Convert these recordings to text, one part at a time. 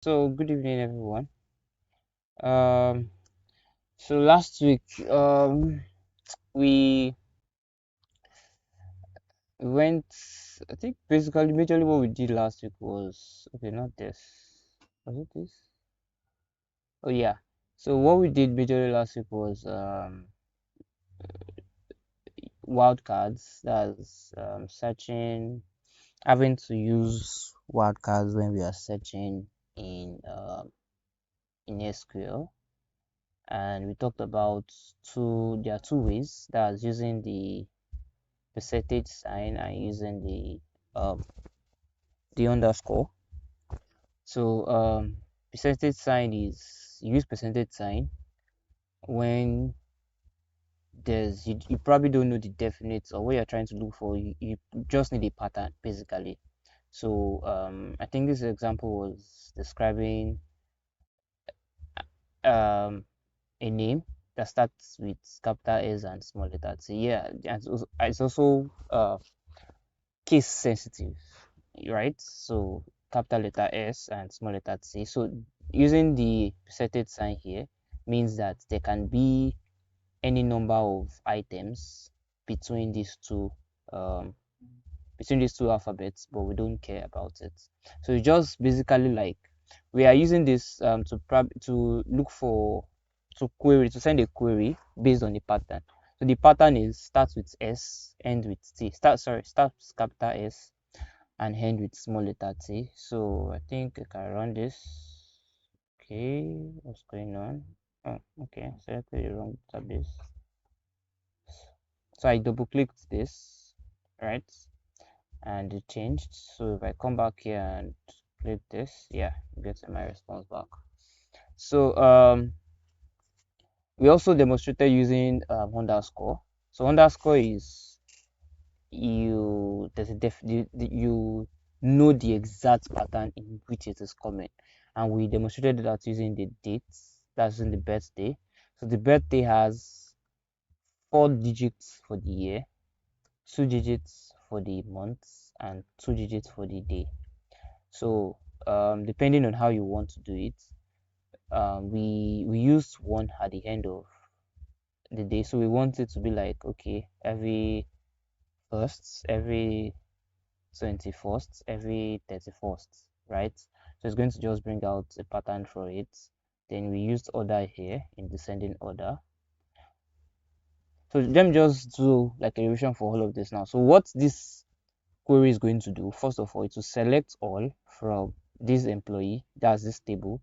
So good evening, everyone. Um, so last week, we went. I think basically, majorly what we did last week was okay. Not this. Was it this? Oh yeah. So what we did majorly last week was wildcards. That's searching, having to use wildcards when we are searching in SQL. And we talked about there are two ways, that's using the percentage sign and using the underscore. So percentage sign is, you use percentage sign when you probably don't know the definite or what you're trying to look for. You just need a pattern basically. So I think this example was describing um a name that starts with capital S and small letter T. Yeah, and it's also case sensitive, right? So capital letter S and small letter T. So using the percentage sign here means that there can be any number of items between these two um, alphabets, but we don't care about it. So it's just basically like we are using this to look for to send a query based on the pattern. So the pattern is starts with S, ends with T. Starts capital S and end with small letter T. So I think I can run this. Okay, what's going on? Oh, okay, selected the wrong database. So I double clicked this, right? And it changed. So if I come back here and click this, yeah, get my response back. So we also demonstrated using underscore. So underscore is you know the exact pattern in which it is coming, and we demonstrated that using the dates, that's in the birthday. So the birthday has 4 digits for the year, 2 digits for the month, and 2 digits for the day. So depending on how you want to do it, we used one at the end of the day. So we want it to be like, okay, every first, every 21st, every 31st, right? So it's going to just bring out a pattern for it. Then we used order here in descending order. So let me just do like a revision for all of this now. So what this query is going to do, first of all, it will select all from this employee, that's this table,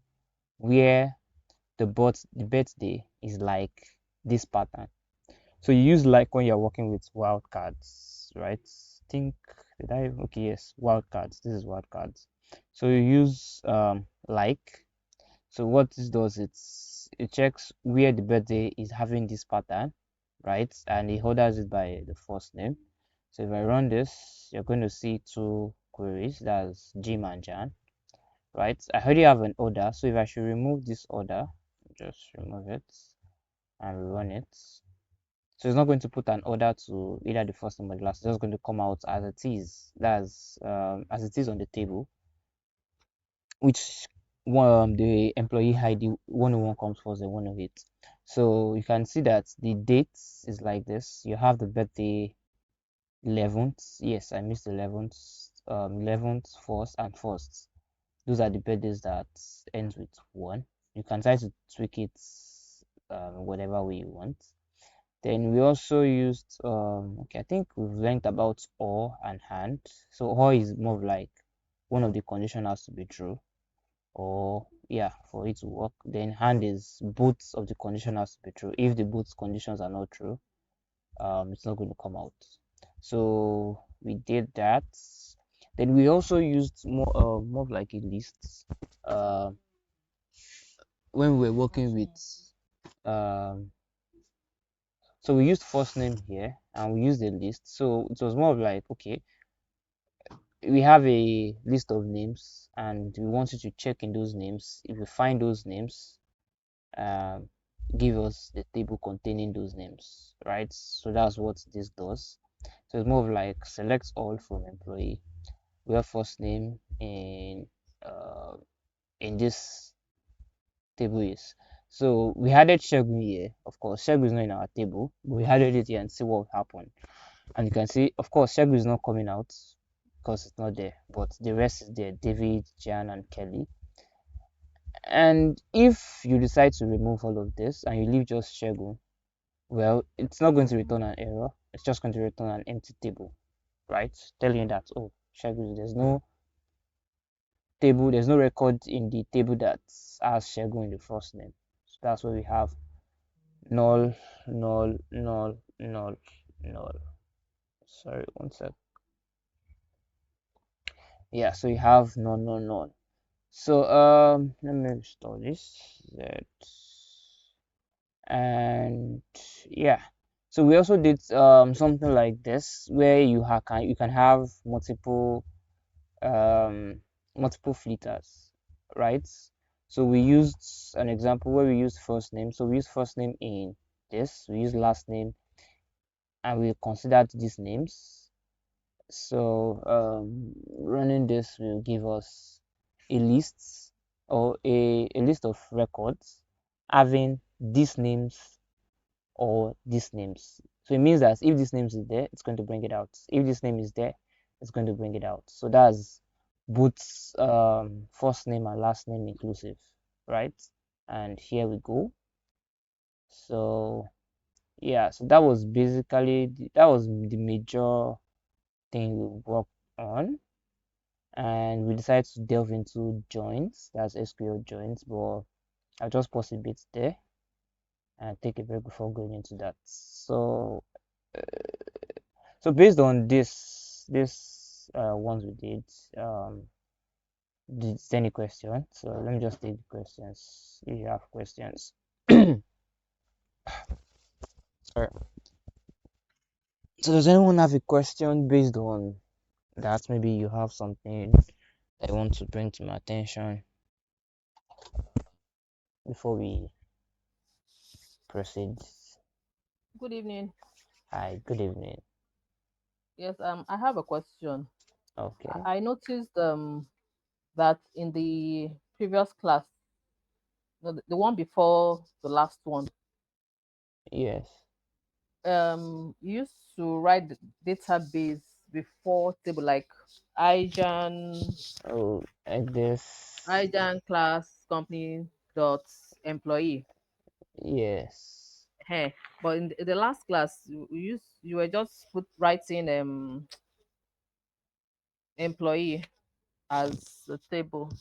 where the birthday is like this pattern. So you use like when you're working with wildcards, right? Think did I okay, yes, wildcards. This is wildcards. So you use like. So what this does, it checks where the birthday is having this pattern, right? And it orders it by the first name. So if I run this, you're going to see two queries, that's Jim and Jan, right? I already have an order, so if I should remove this order, just remove it and run it. So it's not going to put an order to either the first name or the last. It's just going to come out as it is. That's as it is on the table, which one the employee ID 101 comes first and one of it. So you can see that the dates is like this. You have the birthday 11th. Yes, I missed 11th. 11th, 1st, and 1st. Those are the birthdays that ends with 1. You can try to tweak it whatever way you want. Then we also used okay, I think we've learned about or and and. So or is more of like one of the condition has to be true, or yeah, for it to work. Then hand is both of the condition has to be true. If the both conditions are not true, it's not going to come out. So we did that. Then we also used more of like a list uh, when we were working with um so we used first name here and we used a list. So it was more of like, okay, we have a list of names and we want you to check in those names. If you find those names, um, give us the table containing those names, right? So that's what this does. So it's more of like select all from employee. We have first name uh, in this table is. So we added Shegun here. Of course, Shegun is not in our table, but we added it here and see what happened. And you can see, of course, Shegun is not coming out because it's not there, but the rest is there: David, Jan, and Kelly. And if you decide to remove all of this and you leave just Shegun, well, it's not going to return an error. It's just going to return an empty table, right? Telling you that, oh, Shegun, there's no record in the table that has Shegun in the first name. So that's where we have null, null, null, null, null. Sorry, one sec. Yeah, so you have null, null, null. So let me restore this. Z, and yeah. So we also did something like this where you can have multiple filters, right? So we used an example where we used first name. So we use first name in this, we use last name, and we considered these names. So running this will give us a list or a list of records having these names or these names. So it means that if this name is there, it's going to bring it out. If this name is there, it's going to bring it out. So that's both first name and last name inclusive, right? And here we go. So yeah, so that was basically that was the major thing we worked on, and we decided to delve into joins, that's SQL joins, but I'll just pause a bit there and take a break before going into that. So based on this ones we did, did any questions? So let me just take the questions if you have questions. Sorry. So does anyone have a question based on that? Maybe you have something that you want to bring to my attention before we proceed. Good evening. Hi, good evening. Yes, I have a question. Okay. I noticed that in the previous class, no, the one before the last one, Yes. you used to write the database before table like ijan Oh, like this. ijan class company dot employee. Yes. Hey, but in the last class, you were just writing employee as a table.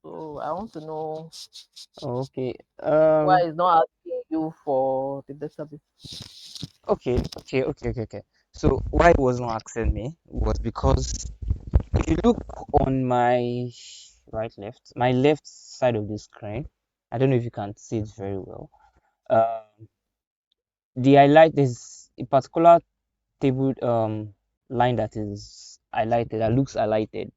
So I want to know Okay. why it's not asking you for the database. Okay. So why it was not asking me was because if you look on my my left side of the screen, I don't know if you can see it very well. Um, the highlight is a particular table line that is highlighted, that looks highlighted.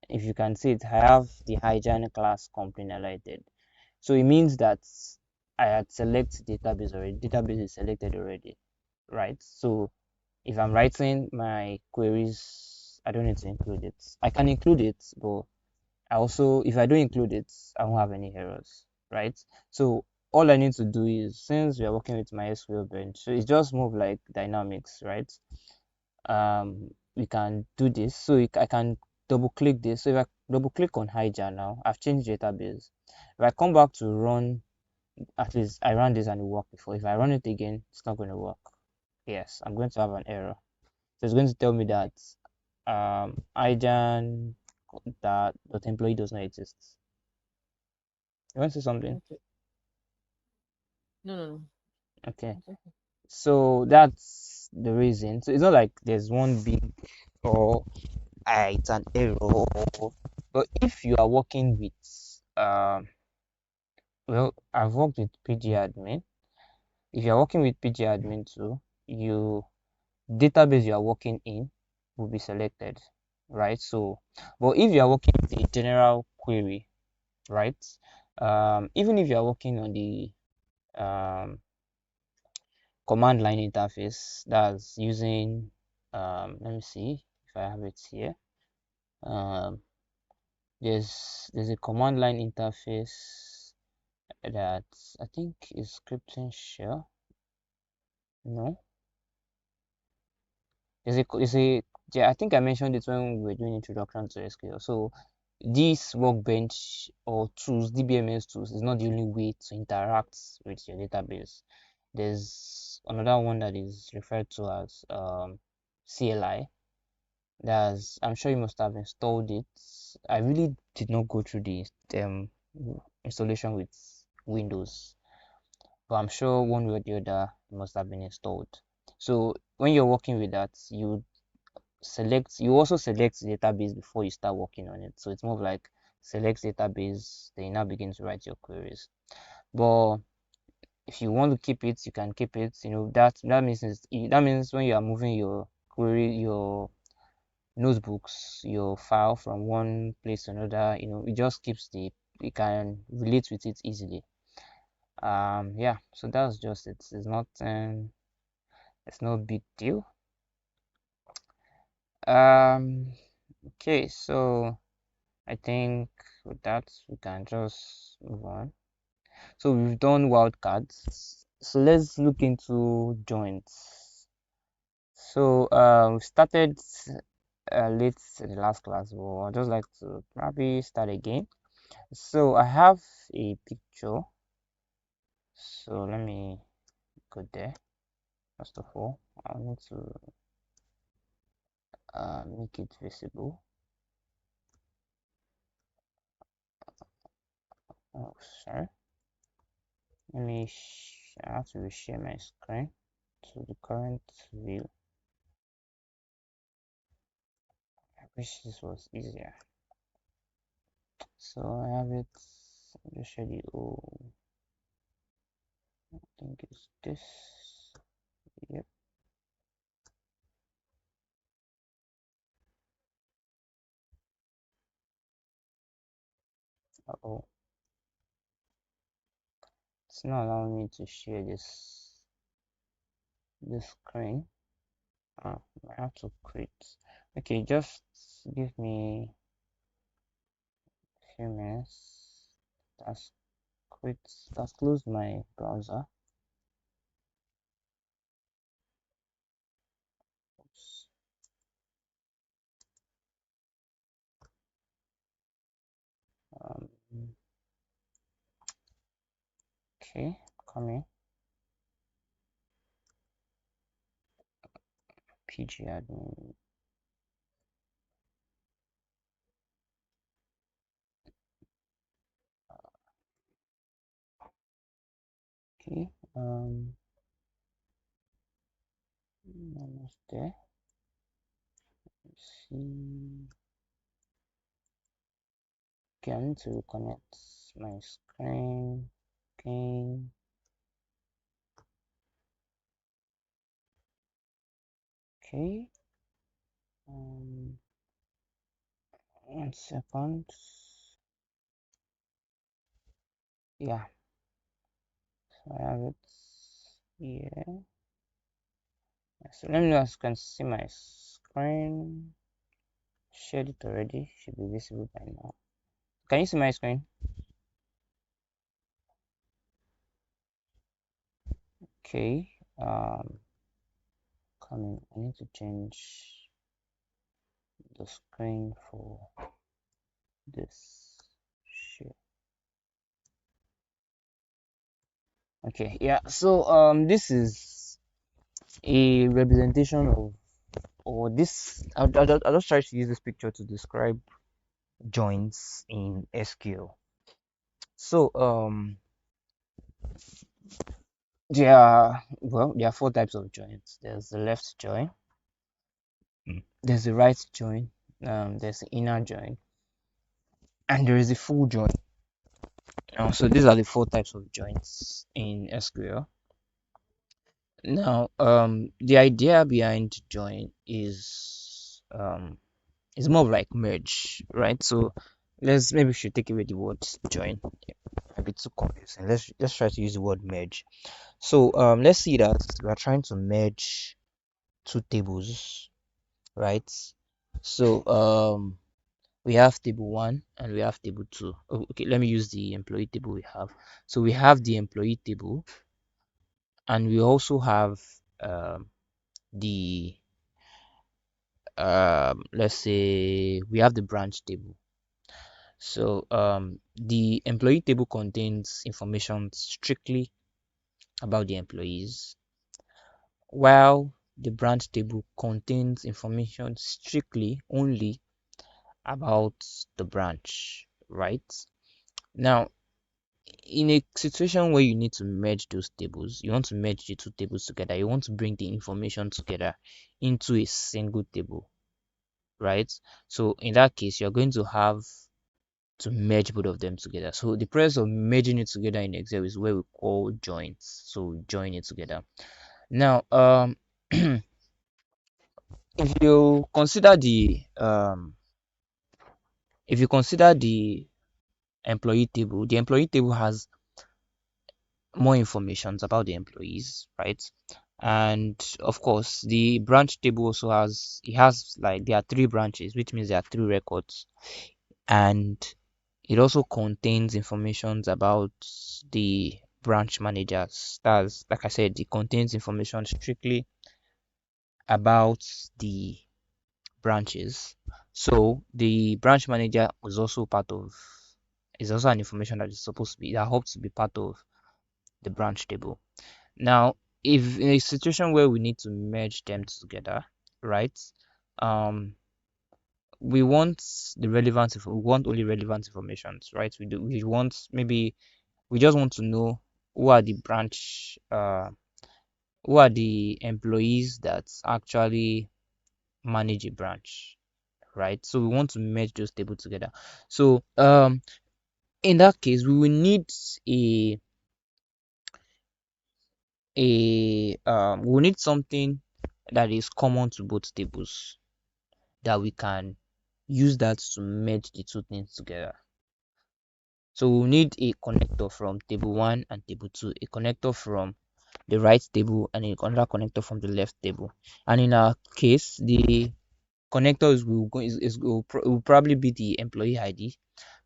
If you can see it, I have the hygiene class company highlighted. So it means that I had selected database already. Database is selected already, right? So if I'm writing my queries, I don't need to include it. I can include it, but I also, if I don't include it, I won't have any errors, right? So all I need to do is, since we are working with my SQL bench, so it's just move like dynamics, right? We can do this. So I can double click this. So if I double click on Hijack now, I've changed database. If I come back to run, at least I ran this and it worked before. If I run it again, it's not going to work. Yes, I'm going to have an error. So it's going to tell me that ijan that employee does not exist. You want to say something? Okay. No, no, no. Okay. It's okay. So that's the reason. So it's not like there's one big or it's an error. But if you are working with well, I've worked with pgadmin. If you're working with pgadmin too, you database you are working in will be selected, right? So but if you are working with a general query, right, even if you are working on the um, command line interface, that's using let me see if I have it here, um, there's a command line interface that I think is scripting shell. No, there's a yeah, I think I mentioned it when we were doing introduction to SQL. So this workbench or tools, DBMS tools, is not the only way to interact with your database. There's another one that is referred to as CLI. That's, I'm sure you must have installed it. I really did not go through the installation with Windows, but I'm sure one way or the other it must have been installed. So when you're working with that, you also select the database before you start working on it. So it's more of like select database, then you now begin to write your queries. But if you want to keep it, you can keep it. That means when you are moving your query, your notebooks, your file from one place to another, it just keeps you can relate with it easily. Yeah, so that's just it. It's no big deal. Okay, so I think with that we can just move on. So we've done wildcards. So let's look into joins. So we started late in the last class, but I'd just like to probably start again. So I have a picture. So let me go there. First of all, I need to make it visible. Oh, sorry. I have to reshare my screen to the current view. I wish this was easier. So I have it. I'll just show you. Oh, I think it's this. Yep. Oh, it's not allowing me to share this screen. I have to quit. Okay, just give me a few minutes. That's quit. That's closed my browser. Oops. Um, okay, coming. PG admin. Okay. Almost there. Let's see. Okay, I need to connect my screen. Okay. Okay. 1 second. Yeah, so I have it here. So let me know if you can see my screen. Shared it already. Should be visible by now. Can you see my screen? Okay. Coming. I need to change the screen for this share. Okay. Yeah. So this is a representation of, or this. I'll just try to use this picture to describe joins in SQL. So there are four types of joins. There's the left join, there's the right join, there's the inner join, and there is a full join. So these are the four types of joins in SQL. Now, the idea behind join is more of like merge, right? So maybe we should take away the word join. A bit too confusing. Let's try to use the word merge. So let's see that we are trying to merge two tables, right? So we have table 1 and we have table 2. Oh, okay, let me use the employee table we have. So we have the employee table, and we also have the let's say we have the branch table. So the employee table contains information strictly about the employees, while the branch table contains information strictly only about the branch, right? Now, in a situation where you need to merge those tables, you want to merge the two tables together, you want to bring the information together into a single table, right? So in that case, you're going to have to merge both of them together. So the process of merging it together in Excel is where we call joins. So we join it together. Now, if you consider the the employee table has more information about the employees, right? And of course, the branch table also has like there are three branches, which means there are three records, and it also contains information about the branch managers. That's like I said, it contains information strictly about the branches. So the branch manager is also an information that is supposed to be that hopes to be part of the branch table. Now, if in a situation where we need to merge them together, right? Um, we want only relevant informations, right? We want maybe we just want to know who are the branch who are the employees that actually manage a branch, right? So we want to merge those tables together. So in that case, we will need a we need something that is common to both tables that we can use that to merge the two things together. So we'll need a connector from table 1 and table 2, a connector from the right table and another connector from the left table. And in our case, the connectors will probably be the employee ID,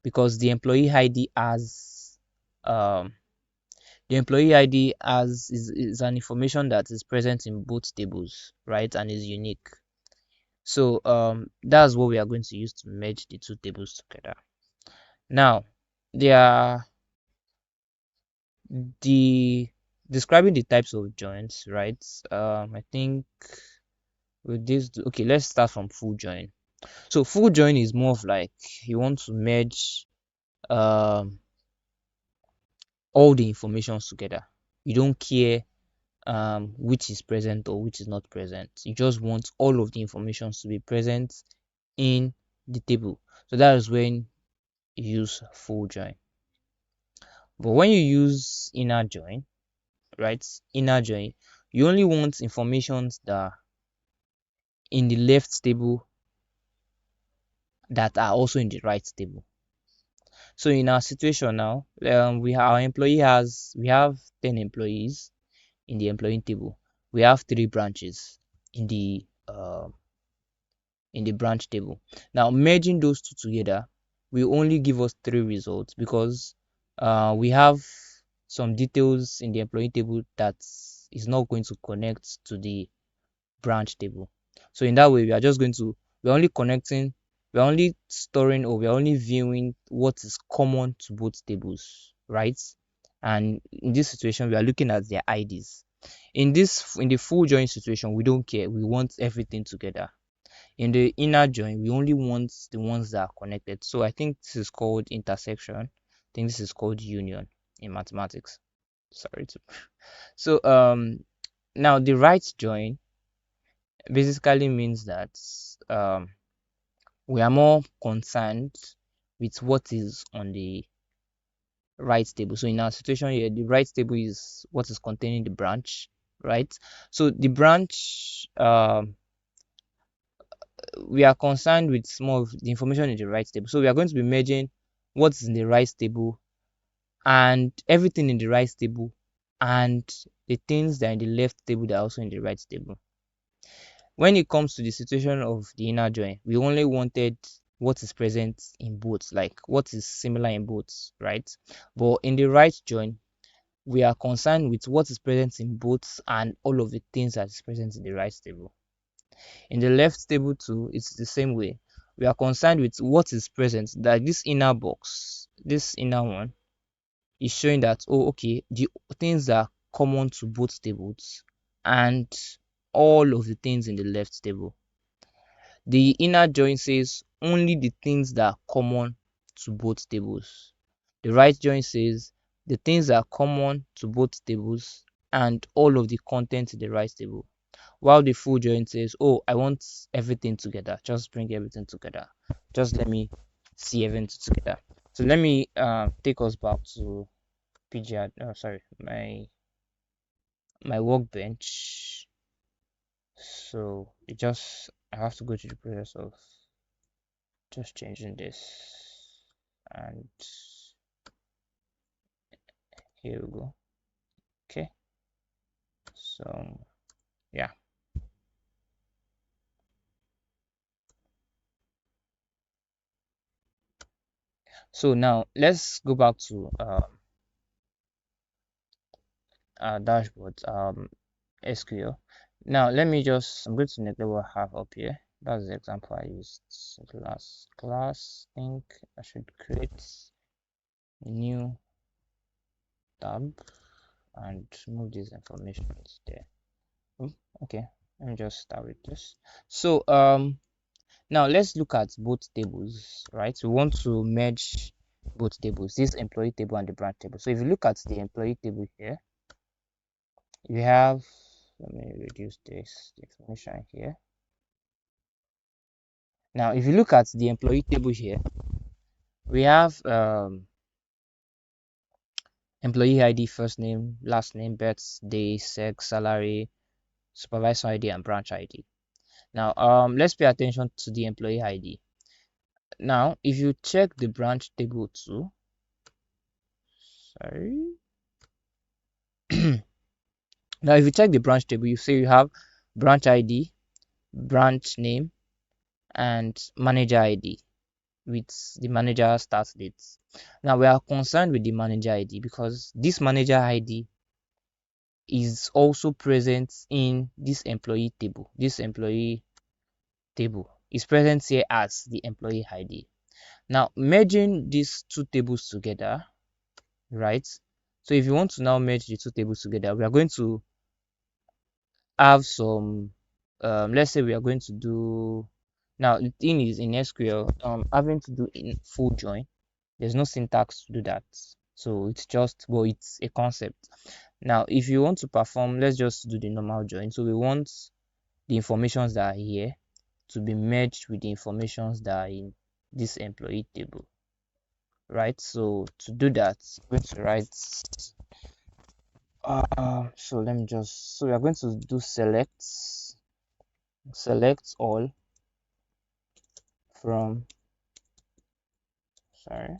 because um the employee ID is an information that is present in both tables, right, and is unique. So that's what we are going to use to merge the two tables together. Now, there are the describing the types of joins, right? I think with this, okay, let's start from full join. So full join is more of like you want to merge um all the informations together. You don't care which is present or which is not present. You just want all of the information to be present in the table. So that is when you use full join. But when you use inner join, right? Inner join, you only want informations that in the left table that are also in the right table. So in our situation now, we have 10 employees in the employee table. We have three branches in the branch table. Now merging those two together will only give us three results, because we have some details in the employee table that is not going to connect to the branch table. So in that way, we're only connecting, we're only storing, or we're only viewing what is common to both tables, right? And in this situation, we are looking at their IDs. In the full join situation, we don't care. We want everything together. In the inner join, we only want the ones that are connected. So I think this is called intersection. I think this is called union in mathematics. Sorry to. So now the right join basically means that um, we are more concerned with what is on the right table. So in our situation here, the right table is what is containing the branch, right? So the branch, we are concerned with more of the information in the right table. So we are going to be merging what's in the right table and everything in the right table, and the things that are in the left table that are also in the right table. When it comes to the situation of the inner join, we only wanted what is present in both, like what is similar in both, right? But in the right join, we are concerned with what is present in both and all of the things that is present in the right table. In the left table too, it's the same way. We are concerned with what is present, that this inner box, this inner one, is showing that, oh, okay, the things that are common to both tables and all of the things in the left table. The inner join says only the things that are common to both tables. The right join says the things that are common to both tables and all of the content in the right table. While the full join says, oh, I want everything together. Just bring everything together. Just let me see everything together. So let me take us back to PGR. Oh, sorry, my workbench. So I have to go through the process of just changing this, and here we go. Okay, so yeah. So now let's go back to our dashboard, SQL. Now I'm going to neglect what I have up here. That's the example I used last class. I think I should create a new tab and move these informations there. Okay, let me just start with this. So now let's look at both tables, right? We want to merge both tables, this employee table and the branch table. So if you look at the employee table here, you have, let me reduce this information here. Now if you look at the employee table here, we have employee ID, first name, last name, birthday, sex, salary, supervisor ID, and branch ID. Now let's pay attention to the employee ID. Now if you check the branch table too, sorry. Now if you check the branch table, you see you have branch ID, branch name, and manager ID with the manager start date. Now we are concerned with the manager ID because this manager ID is also present in this employee table. This employee table is present here as the employee ID. Now merging these two tables together, right? So if you want to now merge the two tables together, we are going to have some let's say we are going to do, now the thing is in SQL, having to do in full join, there's no syntax to do that, so it's just, well, it's a concept. Now if you want to perform, let's just do the normal join. So we want the informations that are here to be merged with the informations that are in this employee table, right? So to do that, I'm going to write so let me just, so we are going to do select all from, sorry,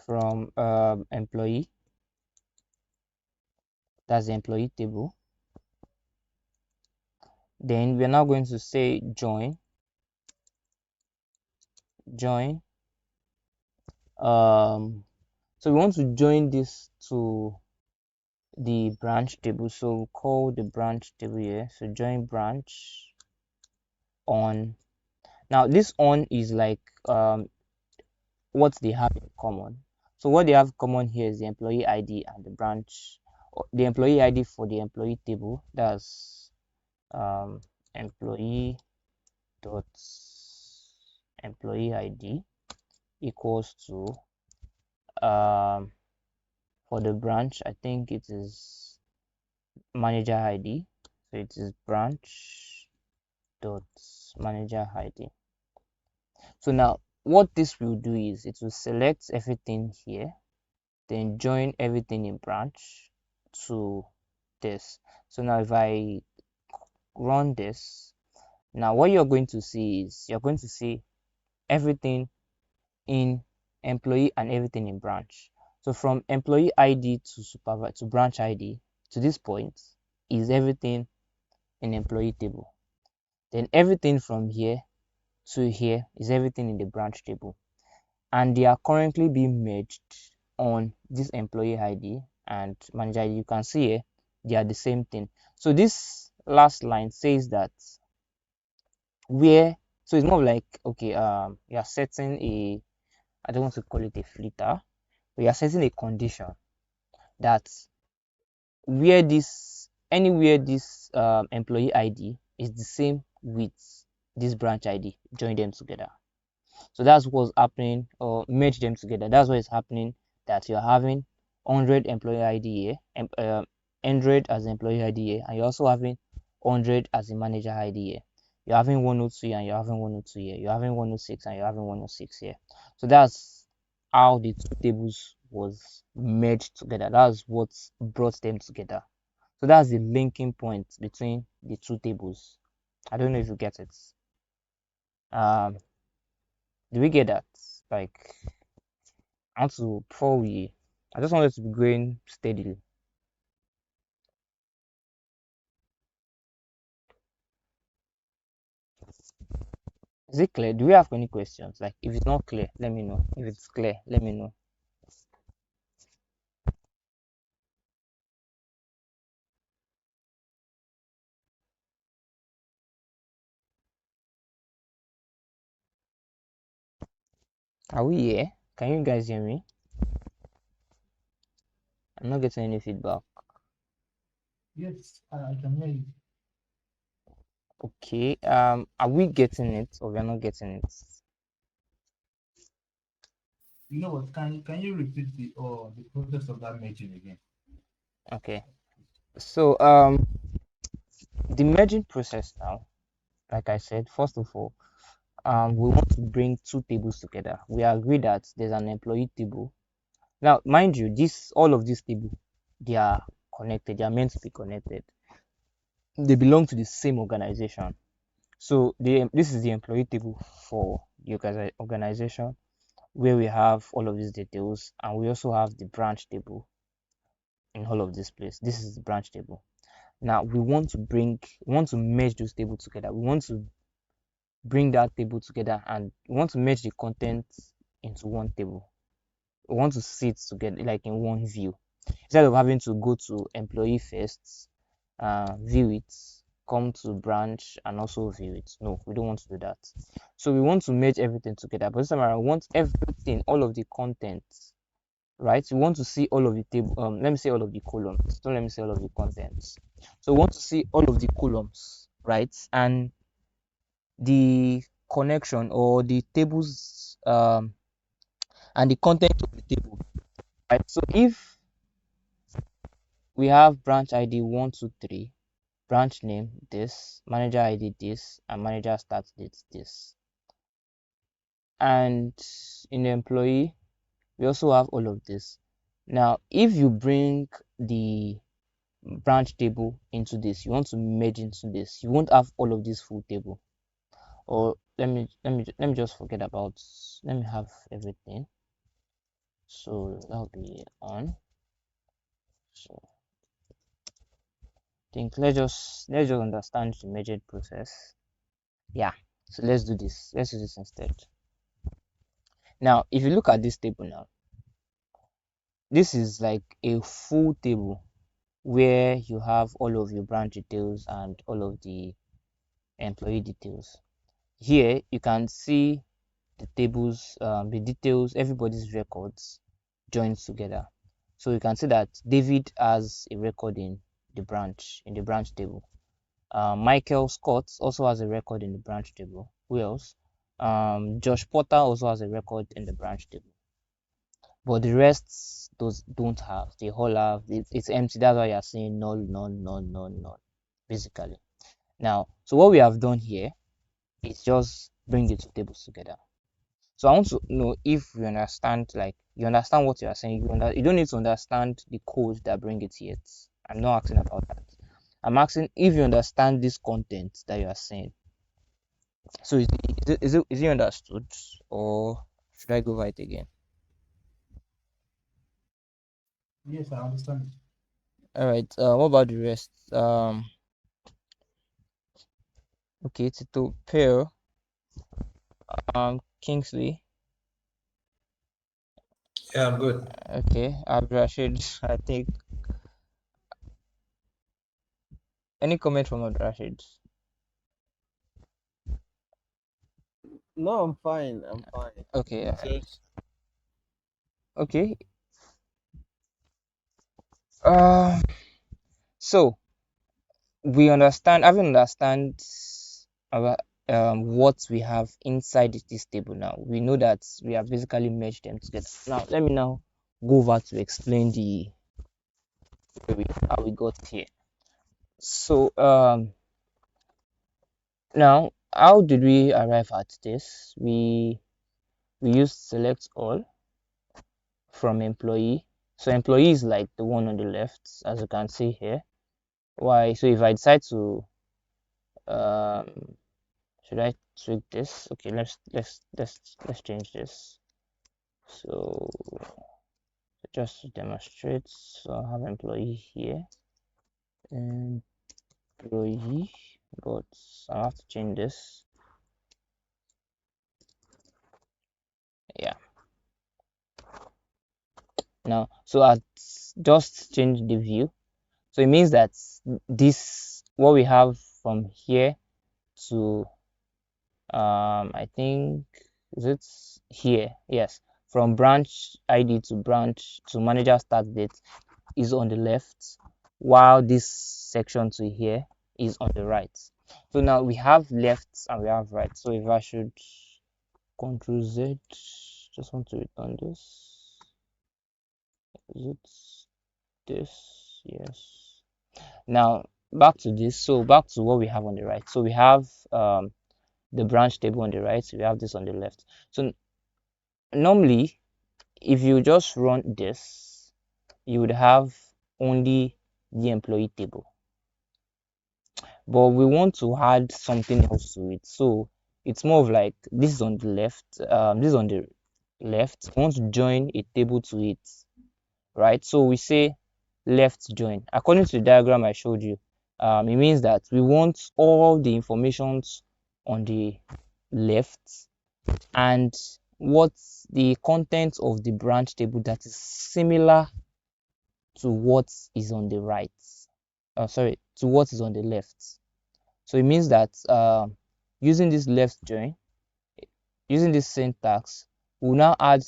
from employee, that's the employee table. Then we're now going to say join so we want to join this to the branch table, so we'll call the branch table here. So join branch on. Now this on is like what they have in common. So what they have common here is the employee ID and the branch, the employee ID for the employee table, that's employee dot employee ID equals to for the branch, I think it is manager ID, so it is branch dot manager ID. So now what this will do is it will select everything here, then join everything in branch to this. So now if I run this, now what you're going to see is you're going to see everything in employee and everything in branch. So from employee ID to supervisor to branch ID to this point is everything in employee table. Then everything from here to here is everything in the branch table, and they are currently being merged on this employee ID and manager ID. You can see here they are the same thing. So this last line says that where, so it's more like, okay, you are setting a, I don't want to call it a filter, but you are setting a condition that where this, anywhere this employee ID is the same with this branch ID, join them together. So that's what's happening, or merge them together. That's what is happening, that you're having 100 employee ID here, 100 as employee ID here, and you're also having 100 as a manager ID here. You're having 102 here and you're having 102 here. You're having 106 and you're having 106 here. So that's how the two tables was merged together. That's what brought them together. So that's the linking point between the two tables. I don't know if you get it. Um, do we get that? Like, I want to, before we, I just wanted to be going steadily. Is it clear? Do we have any questions? Like, if it's not clear, let me know. If it's clear, let me know. Are we here? Can you guys hear me? I'm not getting any feedback. Yes, I can hear you. Okay. Are we getting it or we're not getting it? You know what? Can you repeat the process of that merging again? Okay. So the merging process now, like I said, first of all, we want to bring two tables together. We agree that there's an employee table. Now, mind you, this, all of these tables, they are connected. They are meant to be connected. They belong to the same organization. So this is the employee table for the organization, where we have all of these details, and we also have the branch table in all of this place. This is the branch table. Now we want to merge those tables together. We want to bring that table together, and we want to merge the contents into one table. We want to see it together, like in one view, instead of having to go to employee first, view it, come to branch and also view it. No, we don't want to do that. So we want to merge everything together, but this time around, we want everything, all of the contents, right? We want to see all of the table, let me say all of the columns, don't let me say all of the contents. So we want to see all of the columns, right? And the connection, or the tables, and the content of the table, right? So if we have branch ID 123, branch name this, manager ID this, and manager start date this, and in the employee we also have all of this. Now if you bring the branch table into this, you want to merge into this, you won't have all of this full table. Or let me just forget about, let me have everything. So that'll be on. So I think let's just understand the merging process. Yeah, so let's do this instead. Now if you look at this table now, this is like a full table where you have all of your branch details and all of the employee details. Here you can see the tables, the details, everybody's records joined together. So you can see that David has a record in the branch table. Michael Scott also has a record in the branch table. Who else? Josh Potter also has a record in the branch table. But the rest those don't have. They all have, it's empty. That's why you're seeing null, null, null, null, null, basically. Now, so what we have done here is just bring the two tables together. So I want to know if you understand, like you understand what you are saying. You don't need to understand the code that bring it yet. I'm not asking about that. I'm asking if you understand this content that you are saying. So is it understood, or should I go over it again? Yes, I understand. All right. What about the rest? Okay, Tito Pearl. Kingsley. Yeah, I'm good. Okay, Abdurrashid. I think any comment from Abdurrashid? No, I'm fine. I'm fine. Okay, Just okay. Uh, so we understand our what we have inside this table now. We know that we have basically merged them together. Now let me now go over to explain the how we got here. So now how did we arrive at this? We used select all from employee. So employee is like the one on the left, as you can see here. Why? So if I decide to should I tweak this? Okay, let's change this. So just to demonstrate, so I have employee here, employee, but I have to change this. Yeah. Now, so I just change the view. So it means that this what we have from here to I think is it here? Yes, from branch ID to branch to manager start date is on the left, while this section to here is on the right. So now we have left and we have right. So if I should Control Z, just want to return this. Is it this? Yes. Now back to this. So back to what we have on the right. So we have the branch table on the right. We have this on the left. So normally, if you just run this, you would have only the employee table. But we want to add something else to it. So it's more of like this is on the left. This is on the left. We want to join a table to it, right? So we say left join. According to the diagram I showed you, it means that we want all the informations on the left and what's the content of the branch table that is similar to what is on the right. Sorry, to what is on the left. So it means that using this left join, using this syntax, we'll now add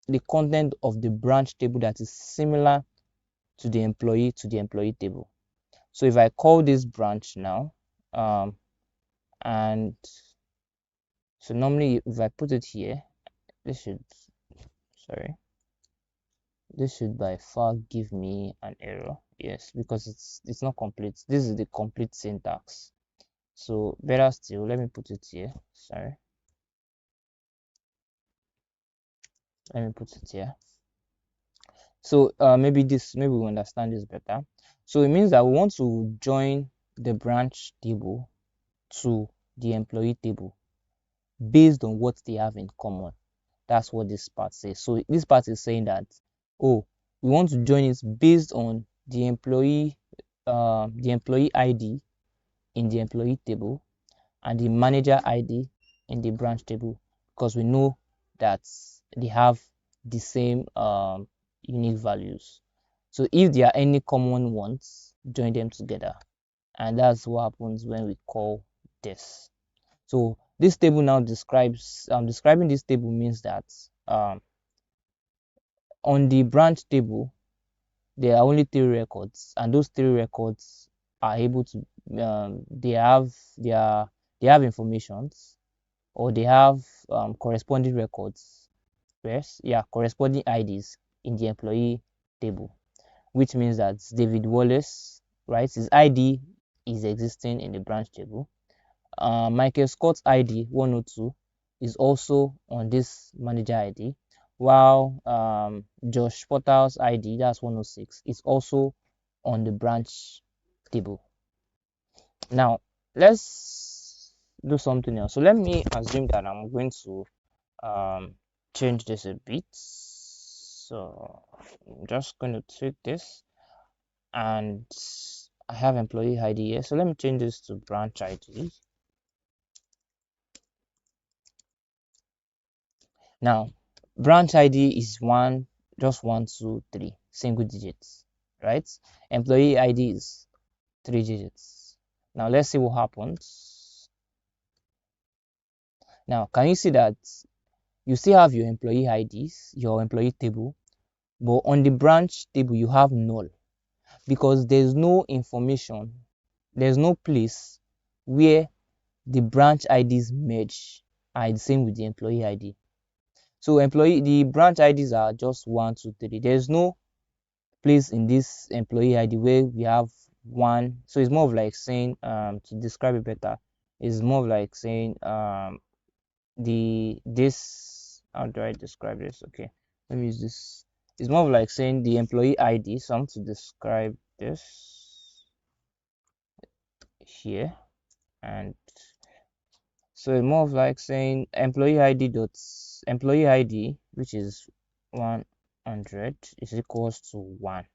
the content of the branch table that is similar to the employee table. So if I call this branch now, and so normally if I put it here, this should by far give me an error. Yes, because it's not complete. This is the complete syntax. So better still, let me put it here. Sorry, let me put it here. So maybe we understand this better. So it means that we want to join the branch table to the employee table based on what they have in common. That's what this part says. So this part is saying that, oh, we want to join it based on the employee ID in the employee table and the manager ID in the branch table, because we know that they have the same unique values. So if there are any common ones, join them together, and that's what happens when we call this. So this table now describes describing this table means that on the branch table there are only 3 records, and those 3 records are able to they have informations, or they have corresponding records, yes, yeah, corresponding IDs in the employee table, which means that David Wallace, right, his ID is existing in the branch table. Michael Scott's ID 102 is also on this manager ID, while Josh Portal's ID, that's 106, is also on the branch table. Now let's do something else. So let me assume that I'm going to change this a bit. So I'm just going to tweak this, and I have employee ID here. So let me change this to branch ID. Now, branch ID is just 1, 2, 3, single digits, right? Employee ID is 3 digits. Now, let's see what happens. Now, can you see that you still have your employee IDs, your employee table, but on the branch table, you have null because there's no information, there's no place where the branch IDs merge are the same with the employee ID. So the branch IDs are just 1, 2, 3. There's no place in this employee ID where we have one. So it's more of like saying, to describe it better, it's more of like saying, how do I describe this? Okay, let me use this. It's more of like saying the employee ID. So I'm to describe this here, and so it's more of like saying employee ID, which is 100 is equals to 1.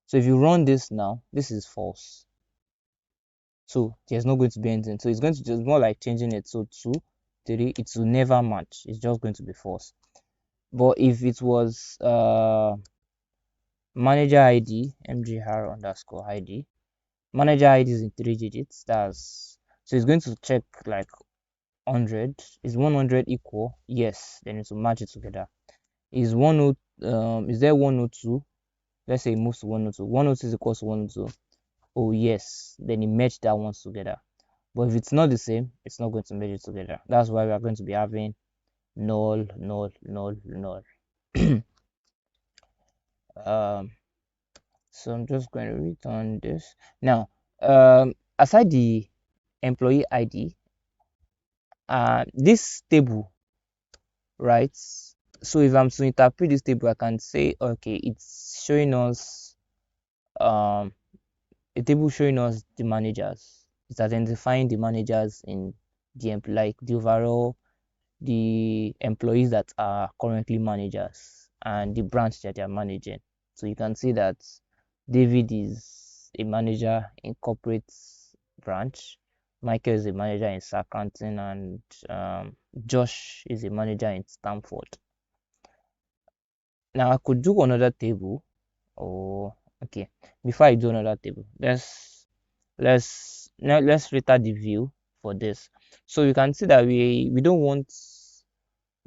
So if you run this now, this is false. So there's not going to be anything. So it's going to just more like changing it. So 2, 3, it will never match. It's just going to be false. But if it was manager ID, mgr underscore ID, manager ID is in 3 digits. So it's going to check like 100. Is 100 equal? Yes. Then it will match it together. Is there 102? Let's say it moves to 102. 102 is equals to 102. Oh yes. Then it match that ones together. But if it's not the same, it's not going to merge it together. That's why we are going to be having null, null, null, null. So I'm just going to return this. Now, aside the employee ID, this table, right? So if I'm to interpret this table, I can say, okay, it's showing us a table showing us the managers. It's identifying the managers in like the overall, the employees that are currently managers and the branch that they are managing. So you can see that David is a manager in corporate branch, Michael is a manager in Southampton, and Josh is a manager in Stamford. Now I could do another table, or okay, before I do another table, let's filter the view for this. So you can see that we don't want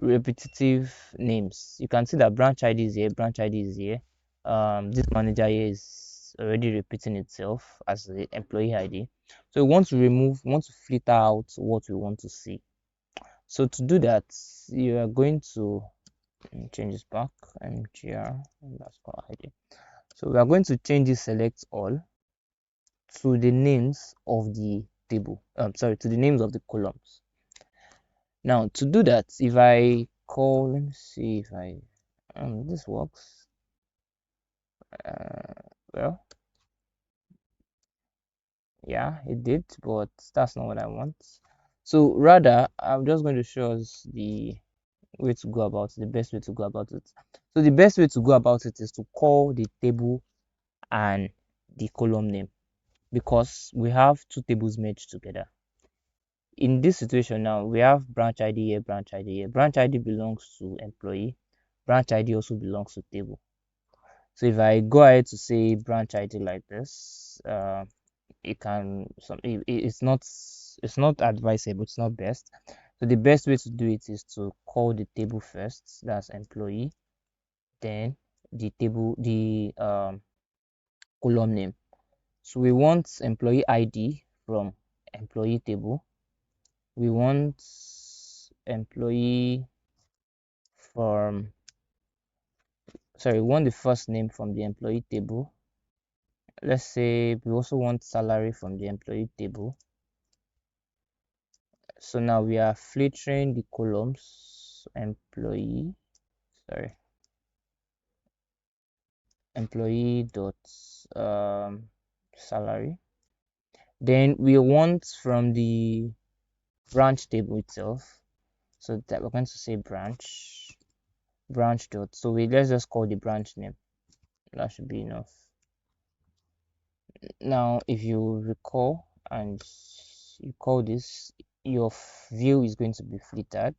repetitive names. You can see that branch ID is here, branch ID is here. This manager here is already repeating itself as the employee ID. So we want to filter out what we want to see. So to do that, you are going to change this back, mgr underscore ID. So we are going to change this select all to the names of the table. To the names of the columns. Now to do that, if I call, let me see if I this works. Well, yeah, it did, but that's not what I want. So rather, I'm just going to show us the way to go about it, the best way to go about it. So the best way to go about it is to call the table and the column name, because we have two tables merged together. In this situation now, we have branch ID here, branch ID here. Branch ID belongs to employee, branch ID also belongs to table. So if I go ahead to say branch ID like this, it's not advisable, it's not best. So the best way to do it is to call the table first, that's employee, then the column name. So we want employee ID from employee table, we want employee from we want the first name from the employee table. Let's say we also want salary from the employee table. So now we are filtering the columns employee dot salary. Then we want from the branch table itself, so that we're going to say branch dot, so let's just call the branch name. That should be enough. Now if you recall and you call this, your view is going to be filtered.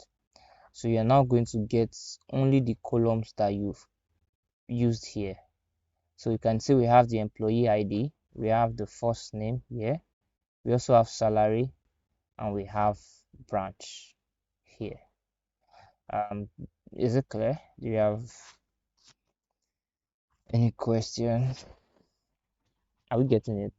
So you're now going to get only the columns that you've used here. So you can see we have the employee ID, we have the first name here, we also have salary, and we have branch here. Is it clear? Do you have any questions? Are we getting it?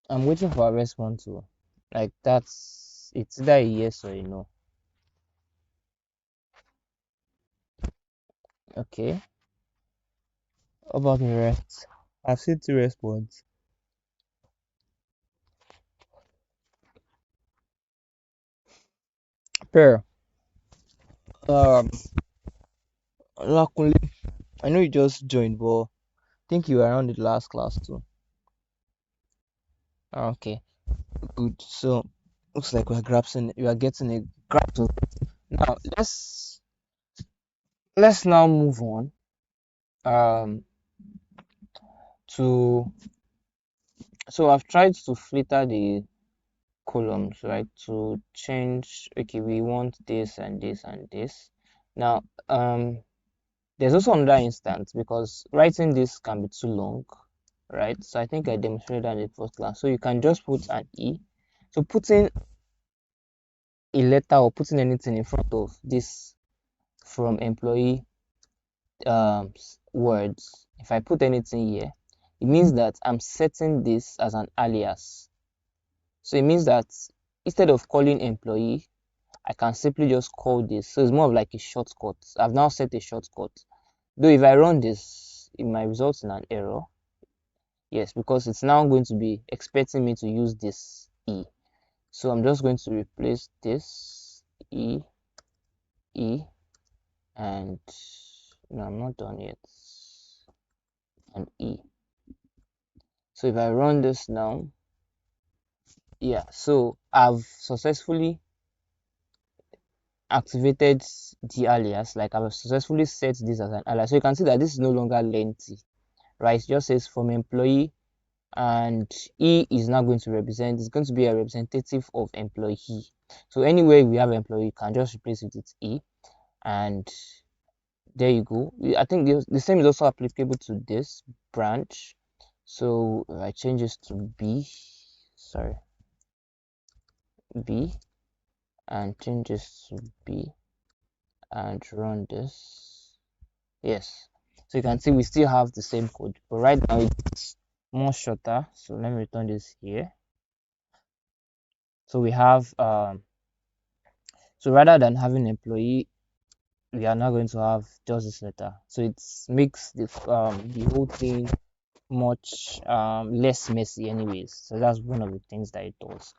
I'm waiting for a response too. Like it's either a yes or a no. Okay. How about the rest? I've seen two responses. Pair. Um Lakunle, I know you just joined, but I think you were around the last class too. Okay, good. So looks like we are getting a grasp of it. Now let's now move on um to so I've tried to filter the columns, right, to change. Okay, we want this and this and this. Now there's also another instance because writing this can be too long, right? So I think I demonstrated that in the first class. So you can just put an E. So putting a letter or putting anything in front of this from employee words, if I put anything here, it means that I'm setting this as an alias. So it means that instead of calling employee, I can simply just call this. So it's more of like a shortcut. I've now set a shortcut. Though if I run this, it might result in an error. Yes, because it's now going to be expecting me to use this E. So I'm just going to replace this E, and no, I'm not done yet, and E. So if I run this now, yeah, so I've successfully activated the alias, like I've successfully set this as an alias. So you can see that this is no longer lengthy, right? It just says from employee, and E is now going to represent, it's going to be a representative of employee. So anywhere we have employee, you can just replace it with E, and there you go. I think the same is also applicable to this branch. So I change this to B, sorry, B, and change this to B, and run this. Yes, so you can see we still have the same code, but right now it's more shorter. So let me return this here. So we have so rather than having employee, we are now going to have just this letter. So it makes the whole thing much less messy anyways. So that's one of the things that it does.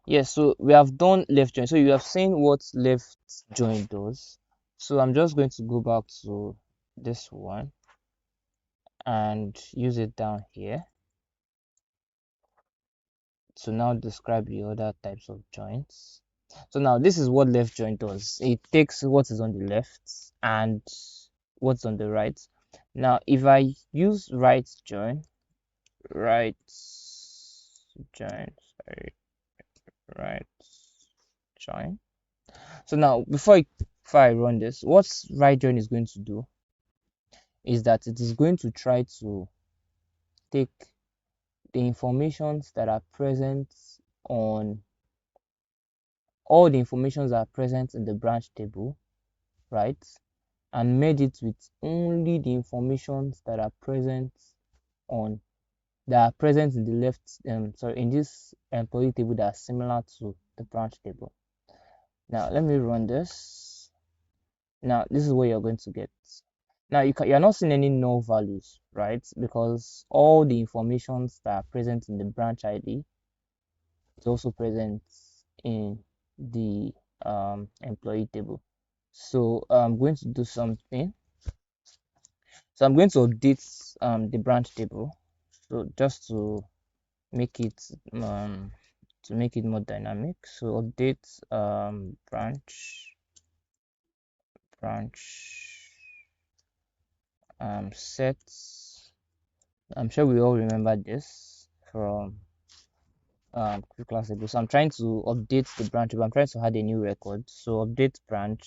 Yes, so we have done left join. So you have seen what left join does. So I'm just going to go back to this one and use it down here to now describe the other types of joints. So now this is what left join does. It takes what is on the left and what's on the right. Now if I use right join, right join, sorry, right join. So now before I run this, what right join is going to do is that it is going to try to take the informations that are present on all the informations that are present in the branch table, right, and merge it with only the informations that are present on in the left sorry, in this employee table that are similar to the branch table. Now let me run this. Now this is what you're going to get. Now you're not seeing any null values, right, because all the informations that are present in the branch ID is also present in the employee table. So I'm going to do something. So I'm going to update the branch table. So just to make it more dynamic. So update branch set. I'm sure we all remember this from few class ago. So I'm trying to update the branch, but I'm trying to add a new record. So update branch,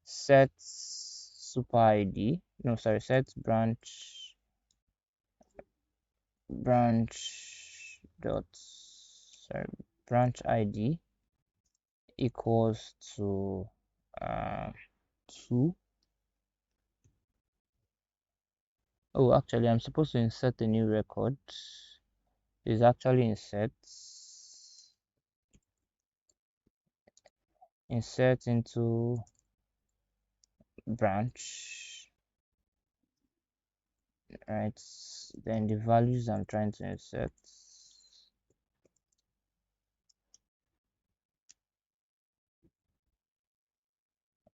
set super ID. No, sorry, set branch dot sorry branch ID equals to 2. Oh, actually, I'm supposed to insert a new record. It's actually insert into branch, right? Then the values I'm trying to insert,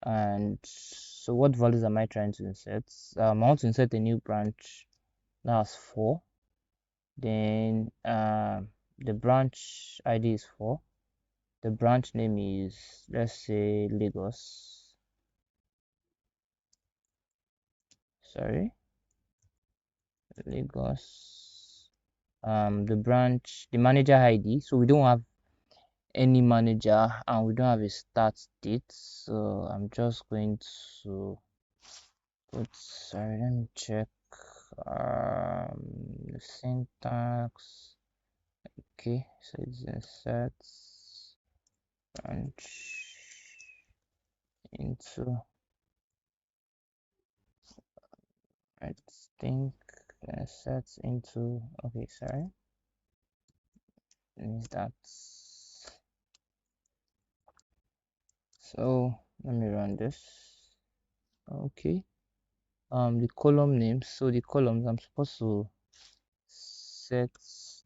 and so what values am I trying to insert? I want to insert a new branch. That's 4. Then the branch ID is 4. The branch name is, let's say, Lagos. Sorry, Lagos. The manager ID. So we don't have any manager and we don't have a start date. So I'm just going to put. Sorry, let me check. The syntax. Okay, so it's insert branch into. I think insert into. Okay, sorry. Means that. So let me run this. Okay. The column names. So the columns, I'm supposed to set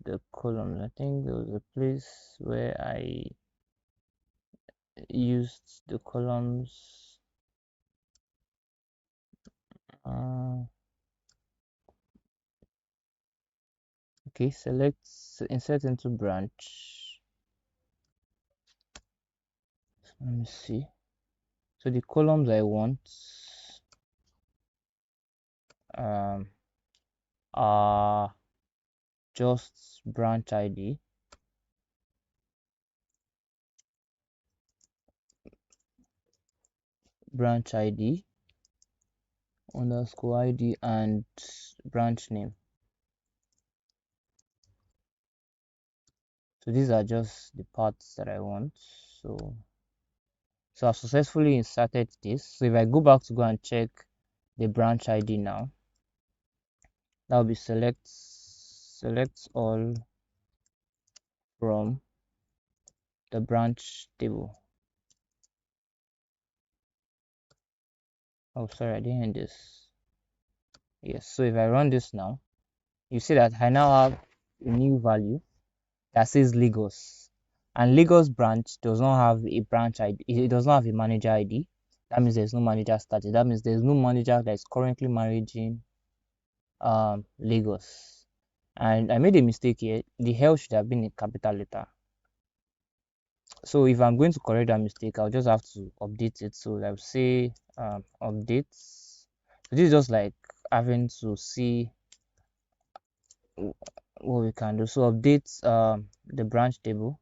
the columns. I think there was a place where I used the columns. Okay, select insert into branch. Let me see. So the columns I want are just branch ID, underscore ID, and branch name. So these are just the parts that I want. So I've successfully inserted this. So if I go back to go and check the branch ID now, that will be select all from the branch table. Oh, sorry, I didn't end this. Yes, so if I run this now, you see that I now have a new value that says Lagos. And Lagos branch does not have a branch ID. It does not have a manager ID. That means there's no manager started. That means there's no manager that is currently managing Lagos. And I made a mistake here. The hell should have been a capital letter. So if I'm going to correct that mistake, I'll just have to update it. So I'll say updates. So this is just like having to see what we can do. So update the branch table,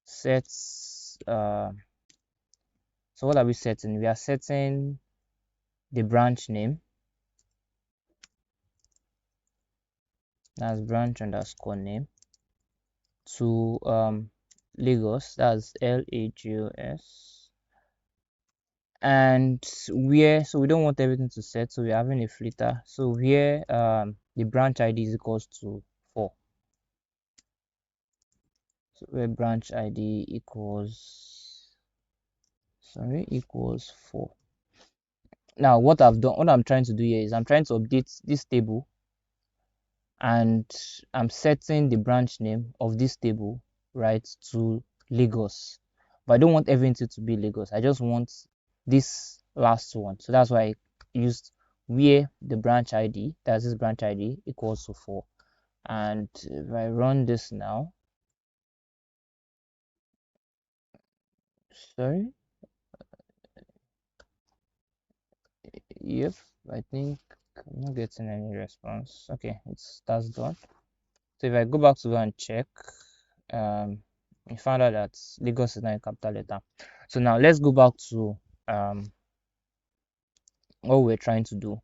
sets so what are we setting? We are setting the branch name, that's branch underscore name, to Lagos, that's Lagos, and where, so we don't want everything to set, so we're having a filter. So where the branch ID is equals to 4. So where branch ID equals 4. Now what I'm trying to do here is I'm trying to update this table, and I'm setting the branch name of this table right to Lagos, but I don't want everything to be Lagos. I just want this last one. So that's why I used where the branch ID, that's this branch ID, equals to 4. And if I run this now, sorry, Yep, I think I'm not getting any response. Okay, that's done. So if I go back to go and check, we found out that Lagos is not a capital letter. So now let's go back to what we're trying to do.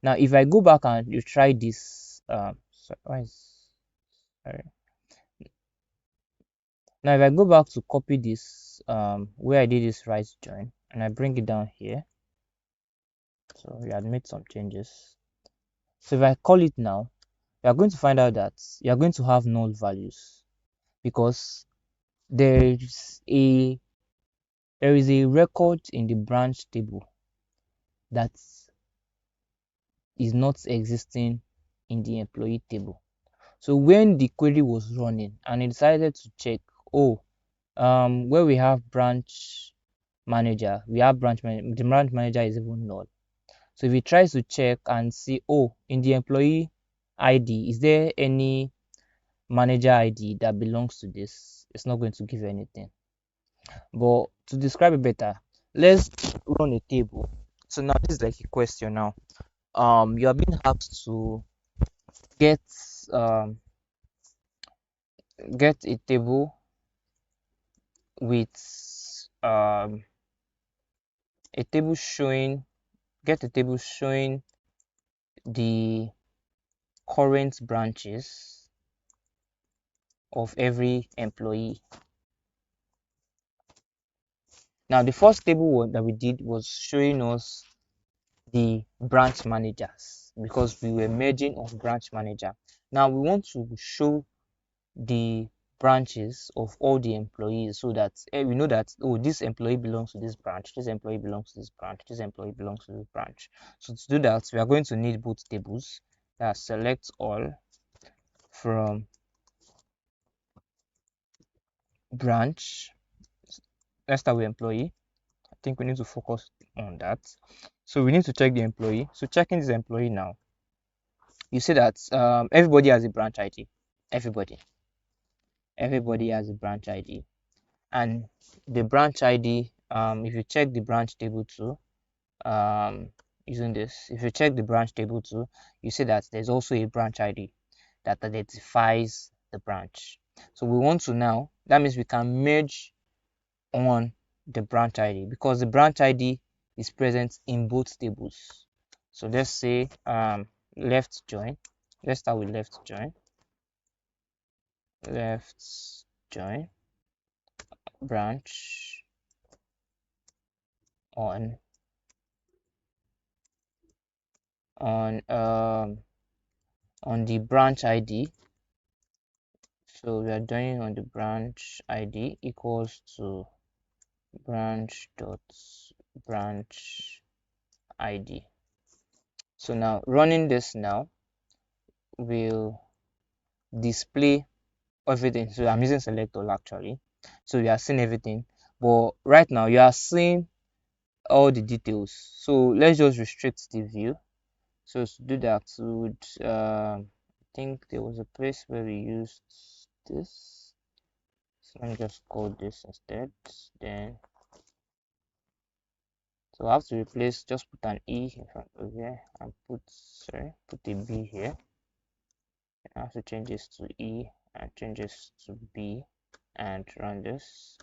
Now if I go back and you try this, sorry. Now if I go back to copy this, where I did this right join, and I bring it down here, so we had made some changes. So if I call it now, you are going to find out that you are going to have null values because there is a record in the branch table that is not existing in the employee table. So when the query was running and it decided to check, where we have branch manager, the branch manager is even null. So if it tries to check and see, in the employee ID, is there any manager ID that belongs to this? It's not going to give anything. But to describe it better, let's run a table. So now this is like a question now. You are being asked to get a table with a table showing the current branches of every employee. Now the first table that we did was showing us the branch managers because we were merging of branch manager. Now we want to show the branches of all the employees so that we know that this employee belongs to this branch, this employee belongs to this branch, this employee belongs to this branch. So to do that, we are going to need both tables. That select all from branch. Let's start with employee. I think we need to focus on that. So we need to check the employee. So checking this employee now, you see that everybody has a branch ID. Everybody has a branch ID, and the branch ID, if you check the branch table too, using this, if you check the branch table too, you see that there's also a branch ID that identifies the branch. So we want to now, that means we can merge on the branch ID because the branch ID is present in both tables. So let's say left join. Let's start with left join branch on the branch ID. So we are doing on the branch ID equals to branch ID. So now running this now will display everything. So I'm using select all actually. So you are seeing everything, but right now you are seeing all the details. So let's just restrict the view. So to do that, would I think there was a place where we used this. So let me just call this instead. Then so I have to replace, just put an E in front of here and put a B here. I have to change this to E and change this to B and run this.